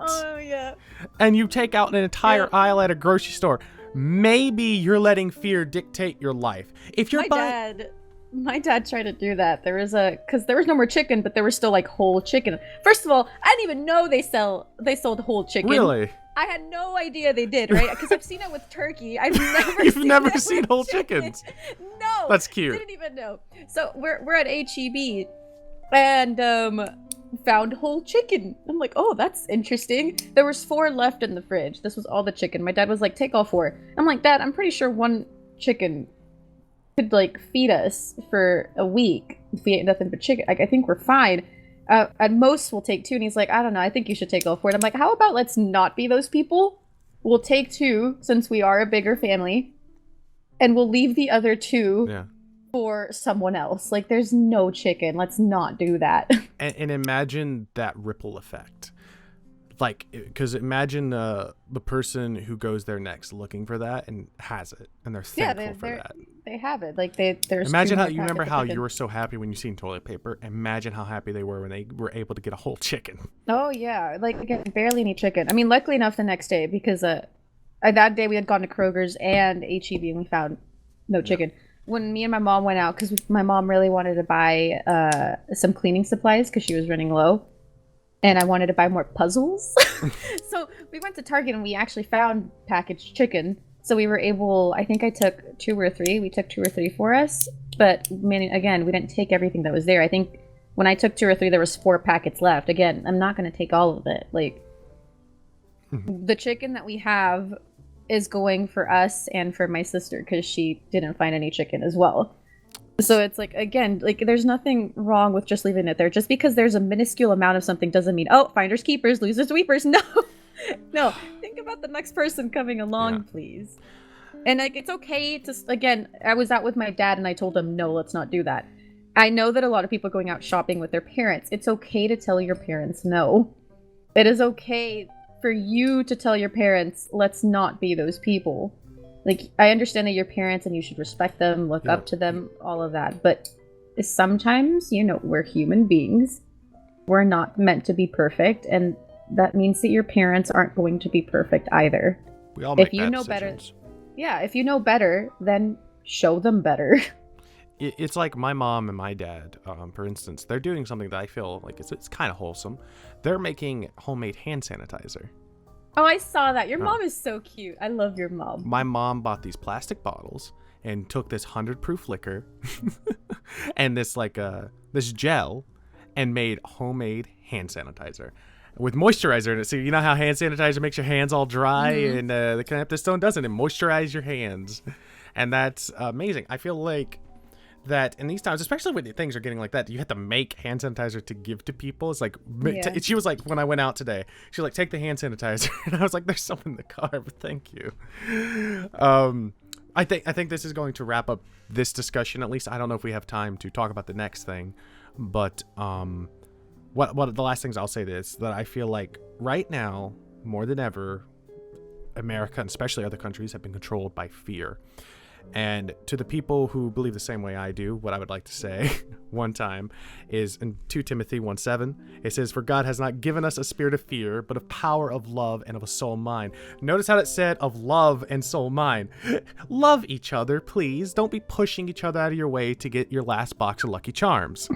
and you take out an entire aisle at a grocery store, maybe you're letting fear dictate your life. If you're My dad tried to do that. Because there was no more chicken, but there was still like whole chicken. First of all, I didn't even know they sold whole chicken. Really? I had no idea they did, right? Because I've seen it with turkey. You've never seen whole chickens? No. That's cute. Didn't even know. So we're at HEB and found whole chicken. I'm like, oh, that's interesting. There was 4 left in the fridge. This was all the chicken. My dad was like, take all 4. I'm like, Dad, I'm pretty sure 1 chicken could like feed us for a week if we ate nothing but chicken. Like, I think we're fine. At most we'll take 2, and he's like, I don't know, I think you should take all 4. And I'm like, how about let's not be those people? We'll take 2 since we are a bigger family, and we'll leave the other 2 for someone else. Like, there's no chicken. Let's not do that. And imagine that ripple effect. Like, because imagine the person who goes there next looking for that and has it, and they're thankful for that. They have it. Like, there's. Imagine how you remember how you were so happy when you seen toilet paper. Imagine how happy they were when they were able to get a whole chicken. Oh yeah, like again, barely any chicken. I mean, luckily enough, the next day because that day we had gone to Kroger's and HEB and we found no chicken. When me and my mom went out, because my mom really wanted to buy some cleaning supplies because she was running low. And I wanted to buy more puzzles. So we went to Target and we actually found packaged chicken. So we were able, I think I took 2 or 3. We took 2 or 3 for us. But again, we didn't take everything that was there. I think when I took 2 or 3, there was 4 packets left. Again, I'm not going to take all of it. Like, the chicken that we have is going for us and for my sister because she didn't find any chicken as well. So it's like, again, like there's nothing wrong with just leaving it there. Just because there's a minuscule amount of something doesn't mean, oh, finders keepers, losers weepers. No, no. Think about the next person coming along, please. And like, it's okay to, again, I was out with my dad and I told him, no, let's not do that. I know that a lot of people are going out shopping with their parents. It's okay to tell your parents no. It is okay for you to tell your parents, let's not be those people. Like, I understand that you're parents and you should respect them, look up to them, all of that. But sometimes, we're human beings. We're not meant to be perfect. And that means that your parents aren't going to be perfect either. We all make if you bad know decisions. Better, if you know better, then show them better. It's like my mom and my dad, for instance. They're doing something that I feel like it's kind of wholesome. They're making homemade hand sanitizer. Oh, I saw that. Your mom is so cute. I love your mom. My mom bought these plastic bottles and took this 100-proof liquor and this this gel and made homemade hand sanitizer with moisturizer in it. So you know how hand sanitizer makes your hands all dry and the Connective Stone doesn't. It moisturizes your hands. And that's amazing. I feel like that in these times, especially when things are getting like that, you have to make hand sanitizer to give to people. It's like, she was like, when I went out today, she was like, take the hand sanitizer. And I was like, there's some in the car, but thank you. I think this is going to wrap up this discussion. At least I don't know if we have time to talk about the next thing, but what the last things I'll say is that I feel like right now, more than ever, America and especially other countries have been controlled by fear. And to the people who believe the same way I do, what I would like to say one time is in 2 Timothy 1:7, it says, for God has not given us a spirit of fear, but of power, of love, and of a soul mind. Notice how it said of love and soul mind. Love each other, please. Don't be pushing each other out of your way to get your last box of Lucky Charms.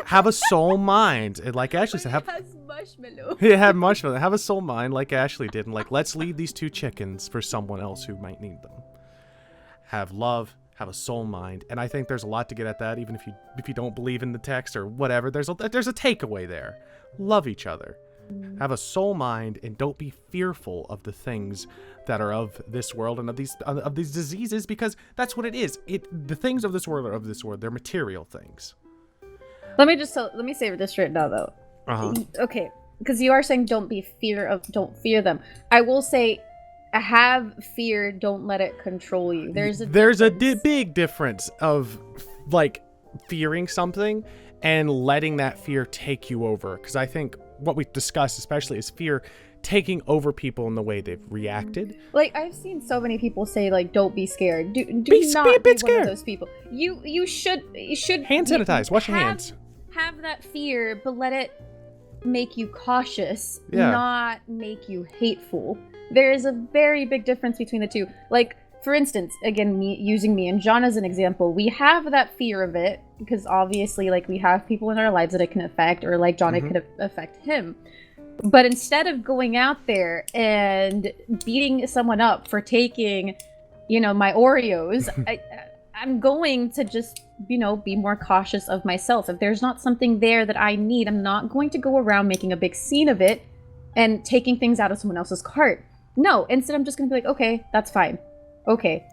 Have a soul mind. And like Ashley said, it has marshmallow. Yeah, have marshmallow. Have a soul mind like Ashley did. And like, let's leave these 2 chickens for someone else who might need them. Have love, have a soul mind, and I think there's a lot to get at that. Even if you don't believe in the text or whatever, there's a takeaway there. Love each other, have a soul mind, and don't be fearful of the things that are of this world and of these diseases, because that's what it is. The things of this world are of this world. They're material things. Let me say this right now though. Okay, because you are saying don't fear them. I will say, have fear, don't let it control you. There's a big difference of like fearing something and letting that fear take you over, because I think what we discussed especially is fear taking over people in the way they've reacted. Like, I've seen so many people say, like, don't be scared. Do not be a bit one scared. of those people. You should hand sanitize. Wash your hands. Have that fear, but let it make you cautious, Yeah. not make you hateful. There is a very big difference between the two. Like, for instance, again, using me and John as an example, we have that fear of it because obviously, like, we have people in our lives that it can affect, or like John, it could affect him. But instead of going out there and beating someone up for taking, my Oreos, I'm going to just, be more cautious of myself. If there's not something there that I need, I'm not going to go around making a big scene of it and taking things out of someone else's cart. No, instead I'm just going to be like, okay, that's fine. Okay,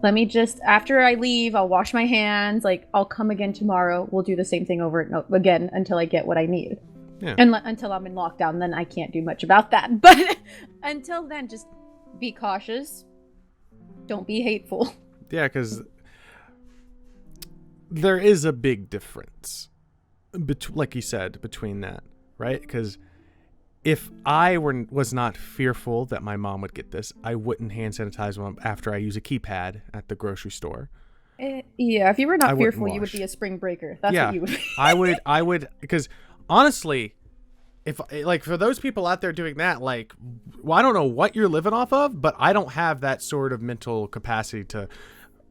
let me just, after I leave, I'll wash my hands. Like, I'll come again tomorrow. We'll do the same thing over and again until I get what I need. Yeah. And until I'm in lockdown, then I can't do much about that. But until then, just be cautious. Don't be hateful. Yeah, because there is a big difference, like you said, between that, right? Because if I was not fearful that my mom would get this, I wouldn't hand sanitize them after I use a keypad at the grocery store. Yeah, if you were not fearful, you would be a spring breaker. That's what you would be. I would, because honestly, if like for those people out there doing that, like, well, I don't know what you're living off of, but I don't have that sort of mental capacity to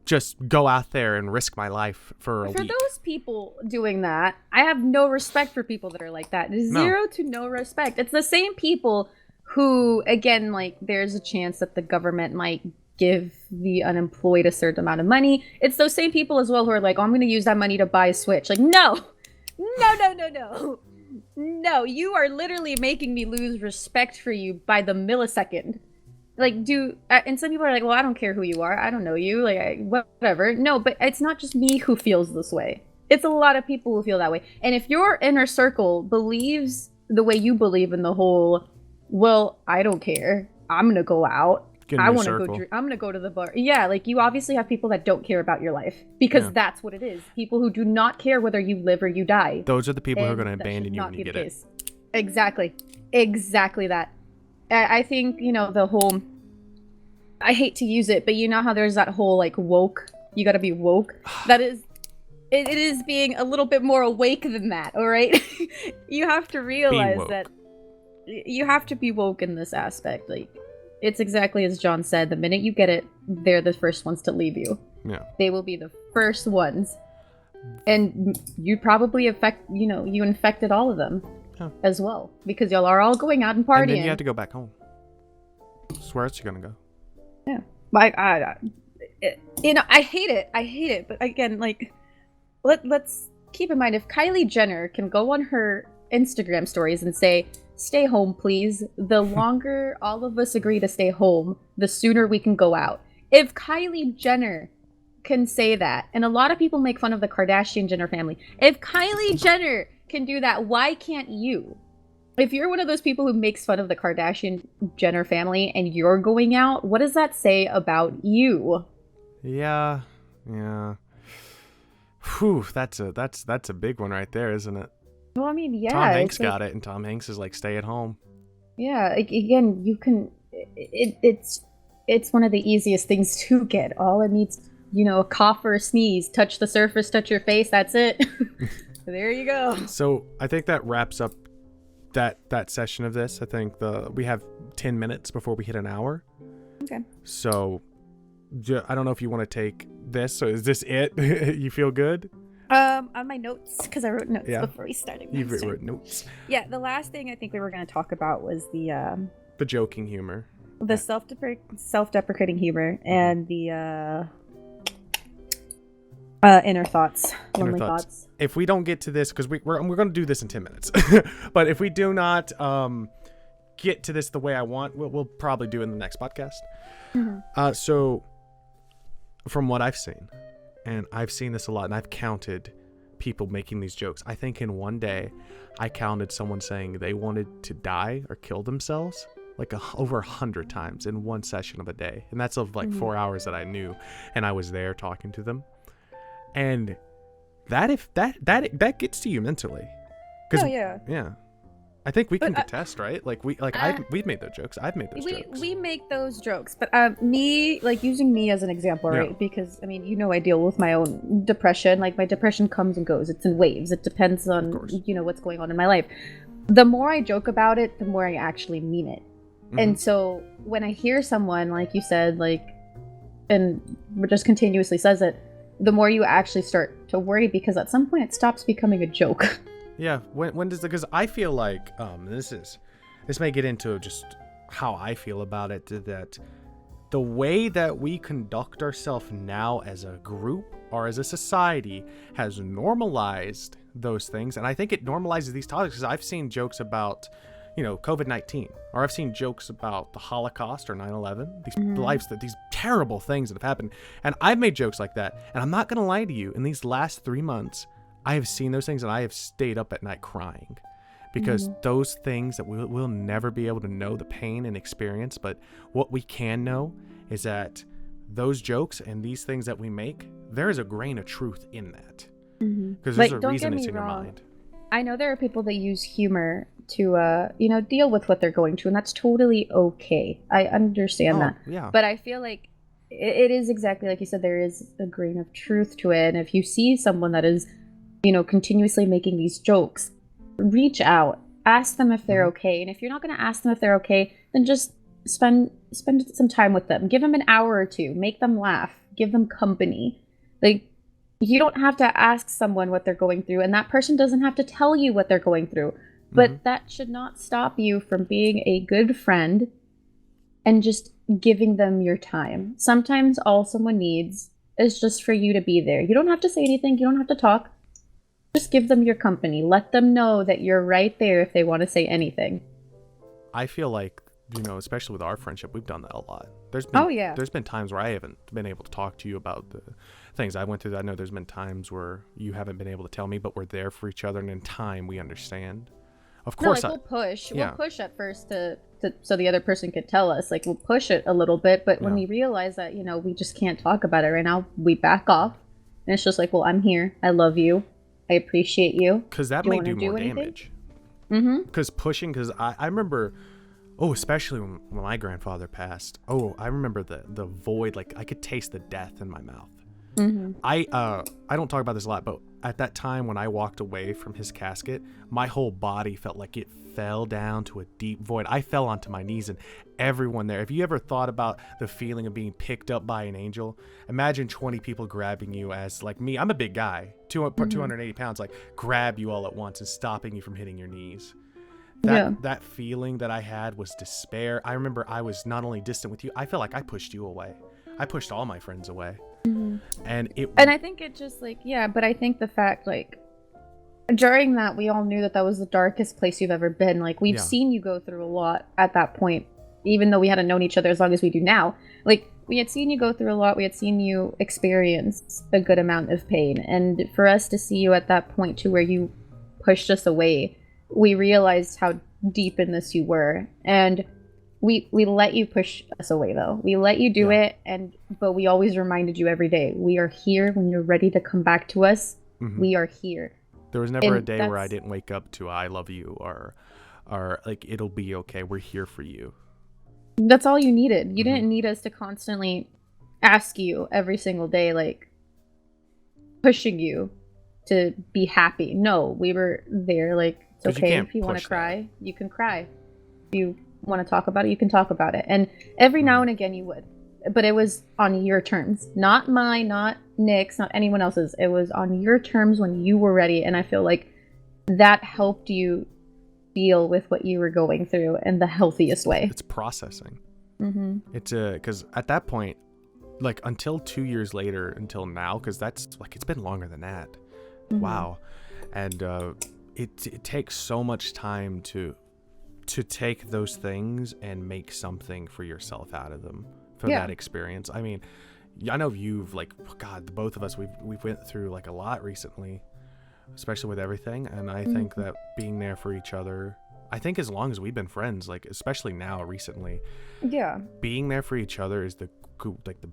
just go out there and risk my life for a week. For those people doing that, I have no respect for people that are like that. Zero to no respect. It's the same people who, again, like, there's a chance that the government might give the unemployed a certain amount of money. It's those same people as well who are like, oh, I'm going to use that money to buy a Switch. Like, no, you are literally making me lose respect for you by the millisecond. Like, and some people are like, well, I don't care who you are. I don't know you. Like, whatever. No, but it's not just me who feels this way. It's a lot of people who feel that way. And if your inner circle believes the way you believe in the whole, well, I don't care. I'm going to go out. I want to go drink. I'm going to go to the bar. Yeah, like, you obviously have people that don't care about your life because that's what it is. People who do not care whether you live or you die. Those are the people who are going to abandon you when you get it. Exactly that. I think, the whole, I hate to use it, but you know how there's that whole, like, woke, you gotta be woke? That is, it is being a little bit more awake than that, all right? You have to realize that you have to be woke in this aspect. Like, it's exactly as John said, the minute you get it, they're the first ones to leave you. Yeah. They will be the first ones. And you probably you infected all of them. As well, because y'all are all going out and partying. And then you have to go back home. Where else you gonna go? Yeah, like I hate it. But again, like, let's keep in mind, if Kylie Jenner can go on her Instagram stories and say, "Stay home, please," the longer all of us agree to stay home, the sooner we can go out. If Kylie Jenner can say that, and a lot of people make fun of the Kardashian-Jenner family, if Kylie Jenner can do that, why can't you? If you're one of those people who makes fun of the Kardashian-Jenner family and you're going out, what does that say about you? Yeah. Whew, that's a big one right there, isn't it? Well, I mean, yeah. Tom Hanks got it, and Tom Hanks is like, stay at home. Yeah, again, you can. It's one of the easiest things to get. All it needs, a cough or a sneeze, touch the surface, touch your face. That's it. There you go. So I think that wraps up that session of this. I think we have 10 minutes before we hit an hour. Okay. So I don't know if you want to take this. So is this it? You feel good? On my notes, because I wrote notes before we started. You wrote notes. Yeah, the last thing I think we were going to talk about was the joking humor, the self-deprecating humor, and the inner thoughts, lonely thoughts. If we don't get to this, because we're going to do this in 10 minutes, but if we do not get to this the way I want, we'll probably do it in the next podcast. Mm-hmm. So from what I've seen, and I've seen this a lot, and I've counted people making these jokes. I think in one day, I counted someone saying they wanted to die or kill themselves. like over 100 times in one session of a day, and that's of like 4 hours that I knew, and I was there talking to them, and that gets to you mentally. Yeah. I think we can contest, right? Like we've made those jokes. I've made those jokes. We make those jokes, but me, like using me as an example, right? Because I mean, I deal with my own depression. Like my depression comes and goes. It's in waves. It depends on what's going on in my life. The more I joke about it, the more I actually mean it. And so when I hear someone, like you said, like, and just continuously says it, the more you actually start to worry, because at some point it stops becoming a joke. Yeah, when does it? Because I feel like this may get into just how I feel about it. That the way that we conduct ourselves now as a group or as a society has normalized those things, and I think it normalizes these topics. Because I've seen jokes about, COVID-19, or I've seen jokes about the Holocaust or 9/11. These terrible things that have happened, and I've made jokes like that. And I'm not gonna lie to you, in these last 3 months, I have seen those things and I have stayed up at night crying, because those things that we'll never be able to know the pain and experience. But what we can know is that those jokes and these things that we make, there is a grain of truth in that. Because there's a reason it's in your mind. I know there are people that use humor to, deal with what they're going through, and that's totally okay. I understand that. Yeah. But I feel like it is exactly like you said, there is a grain of truth to it. And if you see someone that is continuously making these jokes, reach out, ask them if they're okay. And if you're not going to ask them if they're okay, then just spend some time with them. Give them an hour or two, make them laugh, give them company. Like, you don't have to ask someone what they're going through, and that person doesn't have to tell you what they're going through. But that should not stop you from being a good friend and just giving them your time. Sometimes all someone needs is just for you to be there. You don't have to say anything, you don't have to talk. Just give them your company. Let them know that you're right there if they want to say anything. I feel like, especially with our friendship, we've done that a lot. There's been times where I haven't been able to talk to you about the things I went through. I know there's been times where you haven't been able to tell me, but we're there for each other, and in time we understand. Of course, we'll push. Yeah. We'll push at first to so the other person could tell us. Like, we'll push it a little bit, but when we realize that we just can't talk about it right now, we back off, and it's just like, well, I'm here. I love you. I appreciate you. Because that may do more damage. Because pushing, because I remember, especially when my grandfather passed. I remember the void. Like, I could taste the death in my mouth. I don't talk about this a lot, but at that time when I walked away from his casket, my whole body felt like it fell down to a deep void. I fell onto my knees, and everyone there. If you ever thought about the feeling of being picked up by an angel, imagine 20 people grabbing you as, like me, I'm a big guy, 280 pounds, like grab you all at once and stopping you from hitting your knees. That feeling that I had was despair. I remember I was not only distant with you, I felt like I pushed you away. I pushed all my friends away. And I think it just but I think the fact, like, during that, we all knew that was the darkest place you've ever been. Like, we've seen you go through a lot at that point, even though we hadn't known each other as long as we do now. Like, we had seen you go through a lot. We had seen you experience a good amount of pain. And for us to see you at that point to where you pushed us away, we realized how deep in this you were. And we let you push us away, though. We let you do it, but we always reminded you every day, we are here when you're ready to come back to us. We are here. There was never a day where I didn't wake up to I love you or like, it'll be okay, we're here for you. That's all you needed. You didn't need us to constantly ask you every single day, like, pushing you to be happy. No, we were there, like, it's okay. If you want to cry, you can cry. If you want to talk about it, you can talk about it. And every now and again you would, but it was on your terms, not mine, not Nick's, not anyone else's. It was on your terms when you were ready. And I feel like that helped you deal with what you were going through in the healthiest way. It's processing. It's because at that point, like, until 2 years later, until now, because that's like, it's been longer than that. Wow. And it takes so much time to take those things and make something for yourself out of them, for that experience. I mean, I know you've, like, God, the both of us, we've went through, like, a lot recently, especially with everything. And I think that being there for each other I think as long as we've been friends, like especially now recently, yeah, being there for each other is the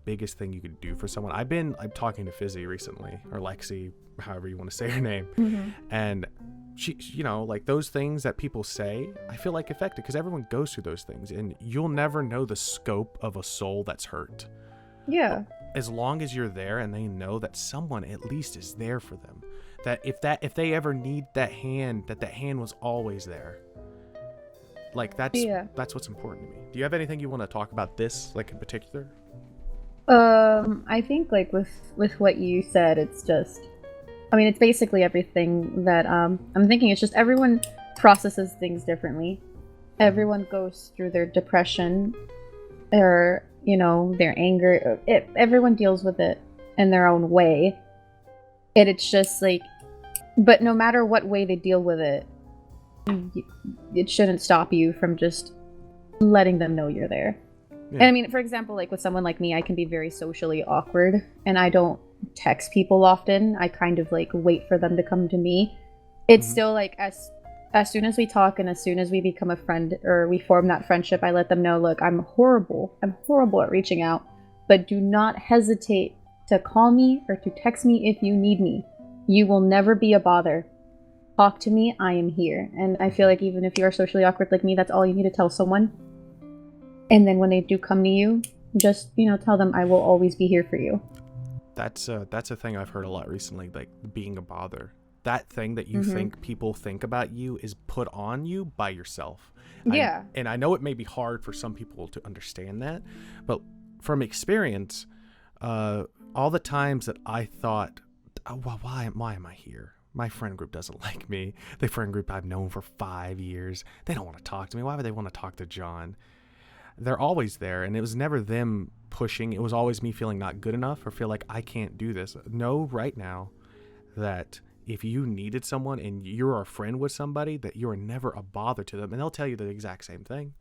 biggest thing you could do for someone. I'm talking to Fizzy recently, or Lexi, however you want to say her name, and she, you know, like those things that people say, I feel like affected because everyone goes through those things, and you'll never know the scope of a soul that's hurt. Yeah. As long as you're there and they know that someone at least is there for them, that if they ever need that hand was always there. Like that's what's important to me. Do you have anything you want to talk about this, like in particular? I think like with what you said, it's just, I mean, it's basically everything that I'm thinking. It's just everyone processes things differently. Everyone goes through their depression or, you know, their anger. Everyone deals with it in their own way. And it's just like, but no matter what way they deal with it, it shouldn't stop you from just letting them know you're there. Yeah. And I mean, for example, like with someone like me, I can be very socially awkward and I don't text people often. I kind of like wait for them to come to me. It's still like as soon as we talk and as soon as we become a friend or we form that friendship, I let them know, look, I'm horrible at reaching out, but do not hesitate to call me or to text me if you need me. You will never be a bother. Talk to me, I am here. And I feel like even if you're socially awkward like me, that's all you need to tell someone. And then when they do come to you, just, you know, tell them I will always be here for you. That's a thing I've heard a lot recently, like being a bother. That thing that you think people think about you is put on you by yourself. Yeah. And I know it may be hard for some people to understand that, but from experience, all the times that I thought, oh, well, why am I here? My friend group doesn't like me. The friend group I've known for 5 years, they don't want to talk to me. Why would they want to talk to John? They're always there, and it was never them pushing. It was always me feeling not good enough or feel like I can't do this. Know right now that if you needed someone and you're a friend with somebody, that you are never a bother to them, and they'll tell you the exact same thing.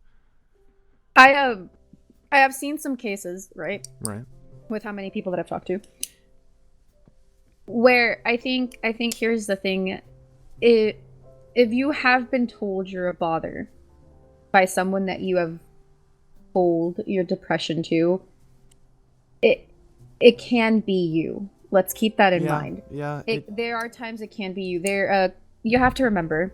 I have seen some cases, right, with how many people that I've talked to, where I think here's the thing: if you have been told you're a bother by someone that you have told your depression to, it can be you. Let's keep that in mind. Yeah. There are times it can be you. You have to remember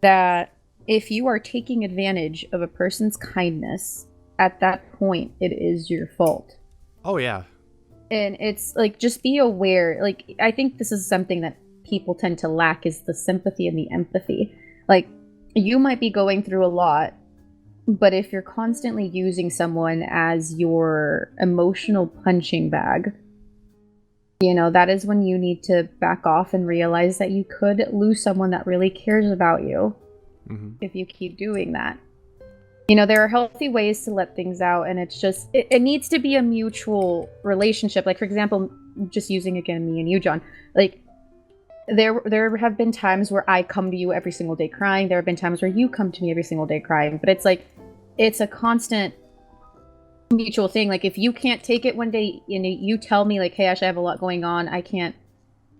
that if you are taking advantage of a person's kindness, at that point, it is your fault. Oh, yeah. And it's like, just be aware. Like, I think this is something that people tend to lack, is the sympathy and the empathy. Like, you might be going through a lot, but if you're constantly using someone as your emotional punching bag, you know, that is when you need to back off and realize that you could lose someone that really cares about you if you keep doing that. You know, there are healthy ways to let things out, and it's just, it needs to be a mutual relationship. Like, for example, just using again me and you, John, like, there have been times where I come to you every single day crying. There have been times where you come to me every single day crying. But it's like, it's a constant mutual thing. Like, if you can't take it one day and you tell me, like, hey, Ash, I have a lot going on. I can't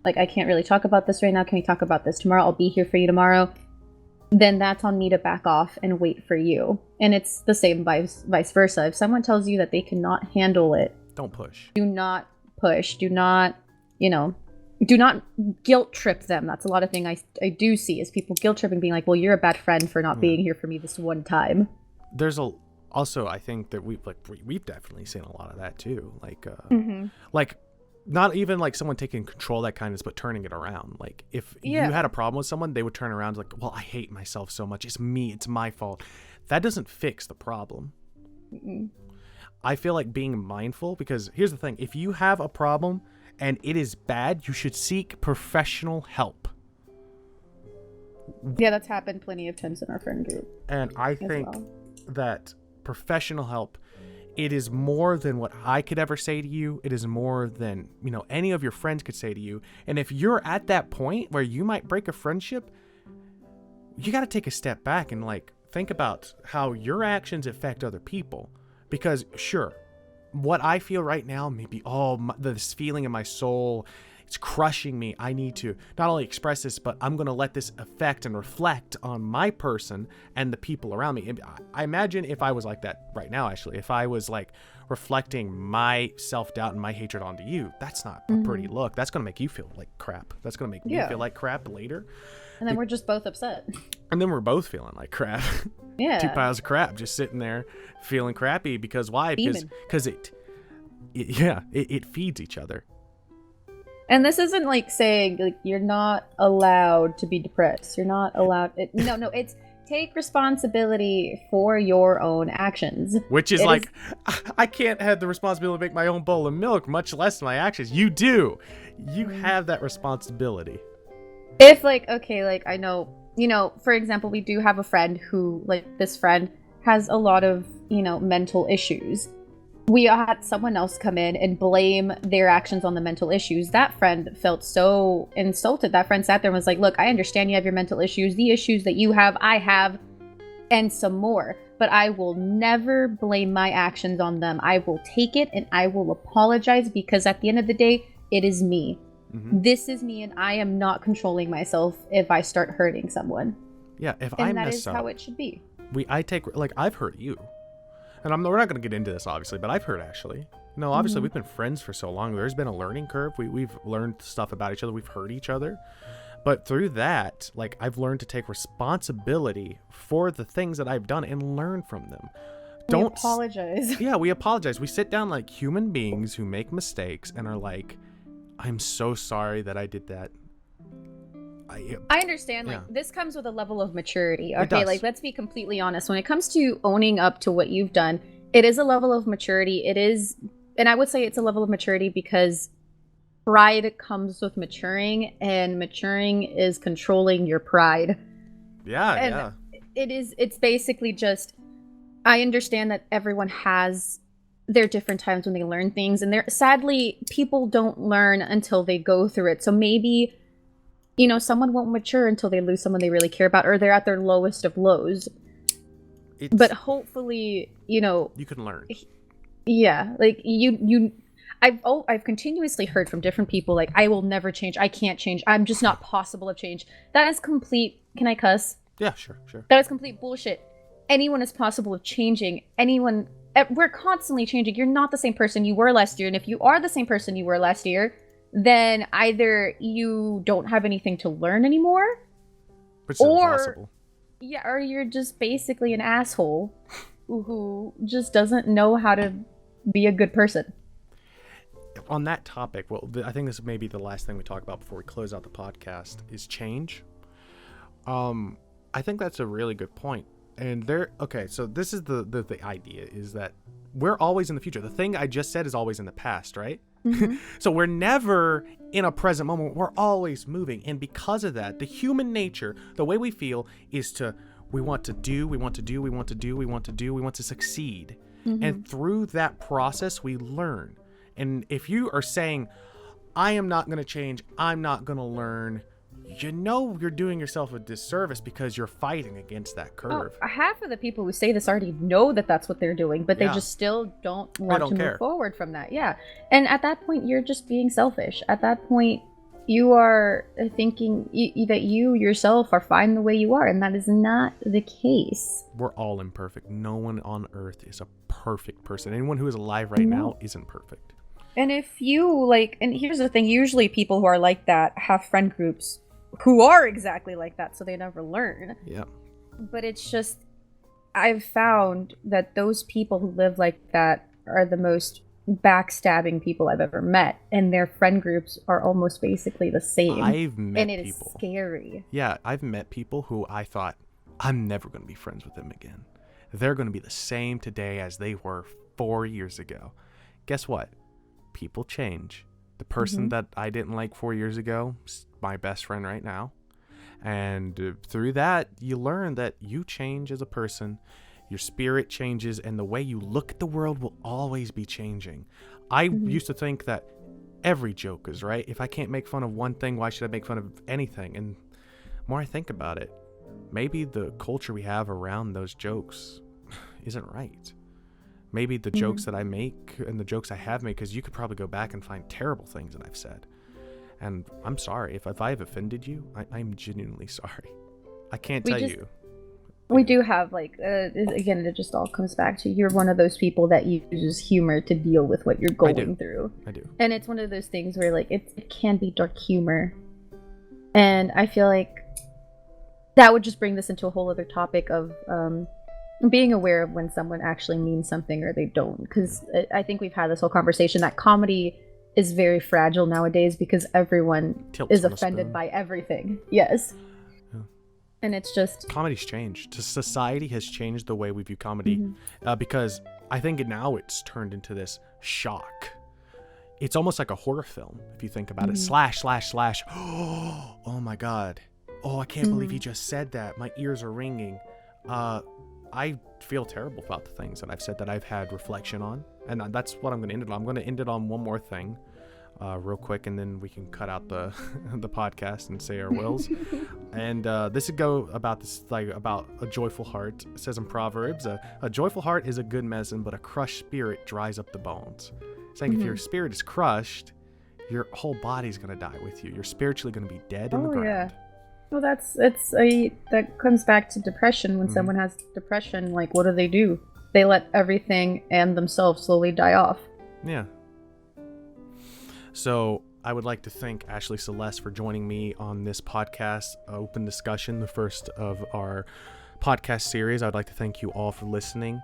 really talk about this right now. Can we talk about this tomorrow? I'll be here for you tomorrow. Then that's on me to back off and wait for you. And it's the same vice versa. If someone tells you that they cannot handle it, don't push. Do not push. Do not, you know, do not guilt trip them. That's a lot of thing I do see is people guilt tripping, being like, well, you're a bad friend for not being here for me this one time. There's also, I think that we've definitely seen a lot of that too. Like, like not even like someone taking control of that kindness, but turning it around. Like if you had a problem with someone, they would turn around like, well, I hate myself so much. It's me. It's my fault. That doesn't fix the problem. I feel like being mindful, because here's the thing. If you have a problem and it is bad, you should seek professional help. Yeah, that's happened plenty of times in our friend group. And I think that professional help, it is more than what I could ever say to you. It is more than, you know, any of your friends could say to you. And if you're at that point where you might break a friendship, you got to take a step back and like think about how your actions affect other people. Because sure, what I feel right now may be this feeling in my soul it's crushing me. I need to not only express this, but I'm going to let this affect and reflect on my person and the people around me. I imagine if I was like that right now, actually, if I was like reflecting my self-doubt and my hatred onto you, that's not a pretty look. That's going to make you feel like crap. That's going to make me feel like crap later. And then we're just both upset. And then we're both feeling like crap. Yeah. 2 piles of crap just sitting there feeling crappy. Because why? Because it feeds each other. And this isn't like saying like you're not allowed to be depressed. You're not allowed. No, it's take responsibility for your own actions. Which is I can't have the responsibility to make my own bowl of milk, much less my actions. You do. You have that responsibility. If I know, for example, we do have a friend who, this friend has a lot of, mental issues. We had someone else come in and blame their actions on the mental issues. That friend felt so insulted. That friend sat there and was like, look, I understand you have your mental issues. The issues that you have, I have, and some more. But I will never blame my actions on them. I will take it and I will apologize because at the end of the day, it is me. Mm-hmm. This is me, and I am not controlling myself if I start hurting someone. Yeah, if I mess up. And that is how it should be. I've hurt you. And we're not going to get into this, obviously, but I've hurt Ashley. Obviously, we've been friends for so long. There's been a learning curve. We've learned stuff about each other. We've hurt each other. But through that, I've learned to take responsibility for the things that I've done and learn from them. We apologize. Yeah, we apologize. We sit down like human beings who make mistakes and are like, I'm so sorry that I did that. I understand. This comes with a level of maturity. Okay, let's be completely honest. When it comes to owning up to what you've done, it is a level of maturity. It is, and I would say it's a level of maturity because pride comes with maturing, and maturing is controlling your pride. Yeah. It's basically just, I understand that everyone has their different times when they learn things, and sadly, people don't learn until they go through it. So maybe, someone won't mature until they lose someone they really care about, or they're at their lowest of lows. But hopefully, you can learn. Yeah, I've continuously heard from different people I will never change. I can't change. I'm just not possible of change. That is complete. Can I cuss? Yeah, sure. That is complete bullshit. Anyone is possible of changing. We're constantly changing. You're not the same person you were last year, and if you are the same person you were last year, then either you don't have anything to learn anymore, impossible. Yeah, or you're just basically an asshole who just doesn't know how to be a good person. On that topic, I think this may be the last thing we talk about before we close out the podcast is change. I think that's a really good point. And so this is the idea is that we're always in the future. The thing I just said is always in the past, right? Mm-hmm. So we're never in a present moment. We're always moving. And because of that, the human nature, the way we feel is we want to succeed. Mm-hmm. And through that process, we learn. And if you are saying, I am not going to change, I'm not going to learn, you're doing yourself a disservice because you're fighting against that curve. Half of the people who say this already know that that's what they're doing, but they just still don't want to move forward from that. Yeah. And at that point, you're just being selfish. At that point, you are thinking that you yourself are fine the way you are, and that is not the case. We're all imperfect. No one on earth is a perfect person. Anyone who is alive right now isn't perfect. And if you and here's the thing, usually people who are like that have friend groups who are exactly like that, so they never learn. Yeah. But it's just, I've found that those people who live like that are the most backstabbing people I've ever met, and their friend groups are almost basically the same. I've met people. And it is scary. Yeah, I've met people who I thought, I'm never going to be friends with them again. They're going to be the same today as they were 4 years ago. Guess what? People change. The person that I didn't like 4 years ago is my best friend right now. And through that, you learn that you change as a person. Your spirit changes, and the way you look at the world will always be changing. I used to think that every joke is right. If I can't make fun of one thing, why should I make fun of anything? And the more I think about it, maybe the culture we have around those jokes isn't right. Maybe the jokes that I make and the jokes I have made, because you could probably go back and find terrible things that I've said. And I'm sorry if I have offended you. I'm genuinely sorry. I can't tell you. We do have, like, again, it just all comes back to you're one of those people that uses humor to deal with what you're going through. I do. And it's one of those things where, like, it can be dark humor. And I feel like that would just bring this into a whole other topic of being aware of when someone actually means something or they don't. Because I think we've had this whole conversation that comedy is very fragile nowadays because everyone is offended by everything. Yes. And it's just... Comedy's changed. Society has changed the way we view comedy because I think now it's turned into this shock. It's almost like a horror film, if you think about it. Slash. Oh, my God. Oh, I can't believe he just said that. My ears are ringing. I feel terrible about the things that I've said that I've had reflection on. And that's what I'm going to end it on. I'm going to end it on one more thing. Real quick, and then we can cut out the podcast and say our wills. And this would go about this, like, about a joyful heart. It says in Proverbs, a joyful heart is a good medicine, but a crushed spirit dries up the bones. Saying if your spirit is crushed, your whole body's gonna die with you. You're spiritually gonna be dead in the ground. Yeah. Well, that comes back to depression. When someone has depression, like, what do? They let everything and themselves slowly die off. Yeah. So I would like to thank Ashley Celeste for joining me on this podcast, Open Discussion, the first of our podcast series. I'd like to thank you all for listening.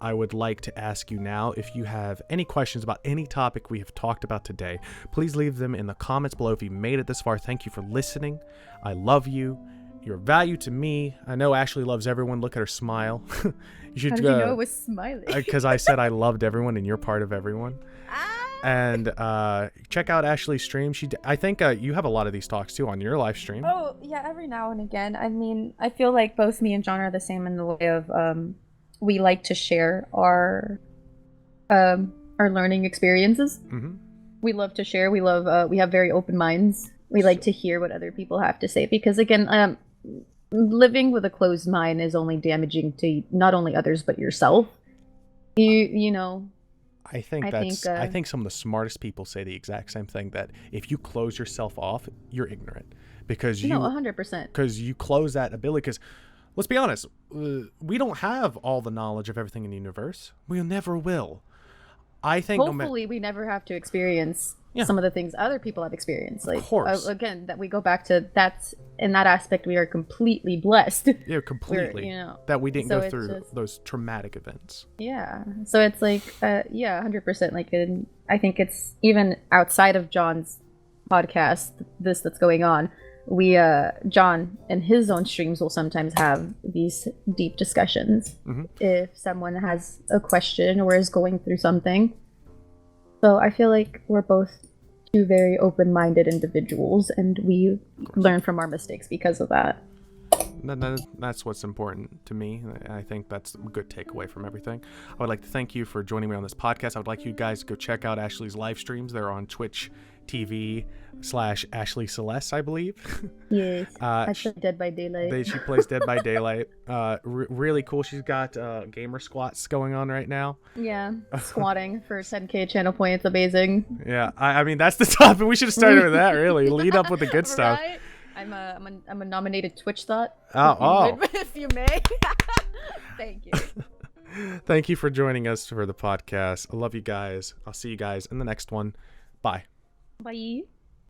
I would like to ask you now, if you have any questions about any topic we have talked about today, please leave them in the comments below. If you made it this far, thank you for listening. I love you. You're value to me. I know Ashley loves everyone. Look at her smile. You should How did you know it was smiling? Because I said I loved everyone and you're part of everyone. And check out Ashley's stream. I think you have a lot of these talks too on your live stream. Oh yeah, every now and again. I mean, I feel like both me and John are the same in the way of we like to share our learning experiences. We love to share. We have very open minds. We like to hear what other people have to say because, again, living with a closed mind is only damaging to not only others but yourself. You know. I think some of the smartest people say the exact same thing, that if you close yourself off, you're ignorant because 100%. Because you close that ability. Because let's be honest, we don't have all the knowledge of everything in the universe. We never will. I think hopefully we never have to experience some of the things other people have experienced. Like, of course. Again, that we go back to in that aspect, we are completely blessed. Yeah, completely. That we didn't go through those traumatic events. Yeah. So it's like, 100%. Like, I think it's even outside of John's podcast, that's going on. John and his own streams will sometimes have these deep discussions if someone has a question or is going through something. So I feel like we're both two very open-minded individuals, and we learn from our mistakes because of that. That's what's important to me. I think that's a good takeaway from everything. I would like to thank you for joining me on this podcast. I would like you guys to go check out Ashley's live streams. They're on Twitch TV/Ashley Celeste, I believe. Yes. I play Dead by Daylight. She plays Dead by Daylight. Really cool. She's got gamer squats going on right now. Yeah, squatting for 10k channel points. Amazing. Yeah, I mean that's the topic. We should have started with that. Really, lead up with the good stuff. Right? I'm a nominated Twitch thought. Oh. If you may. Thank you. Thank you for joining us for the podcast. I love you guys. I'll see you guys in the next one. Bye. Bye.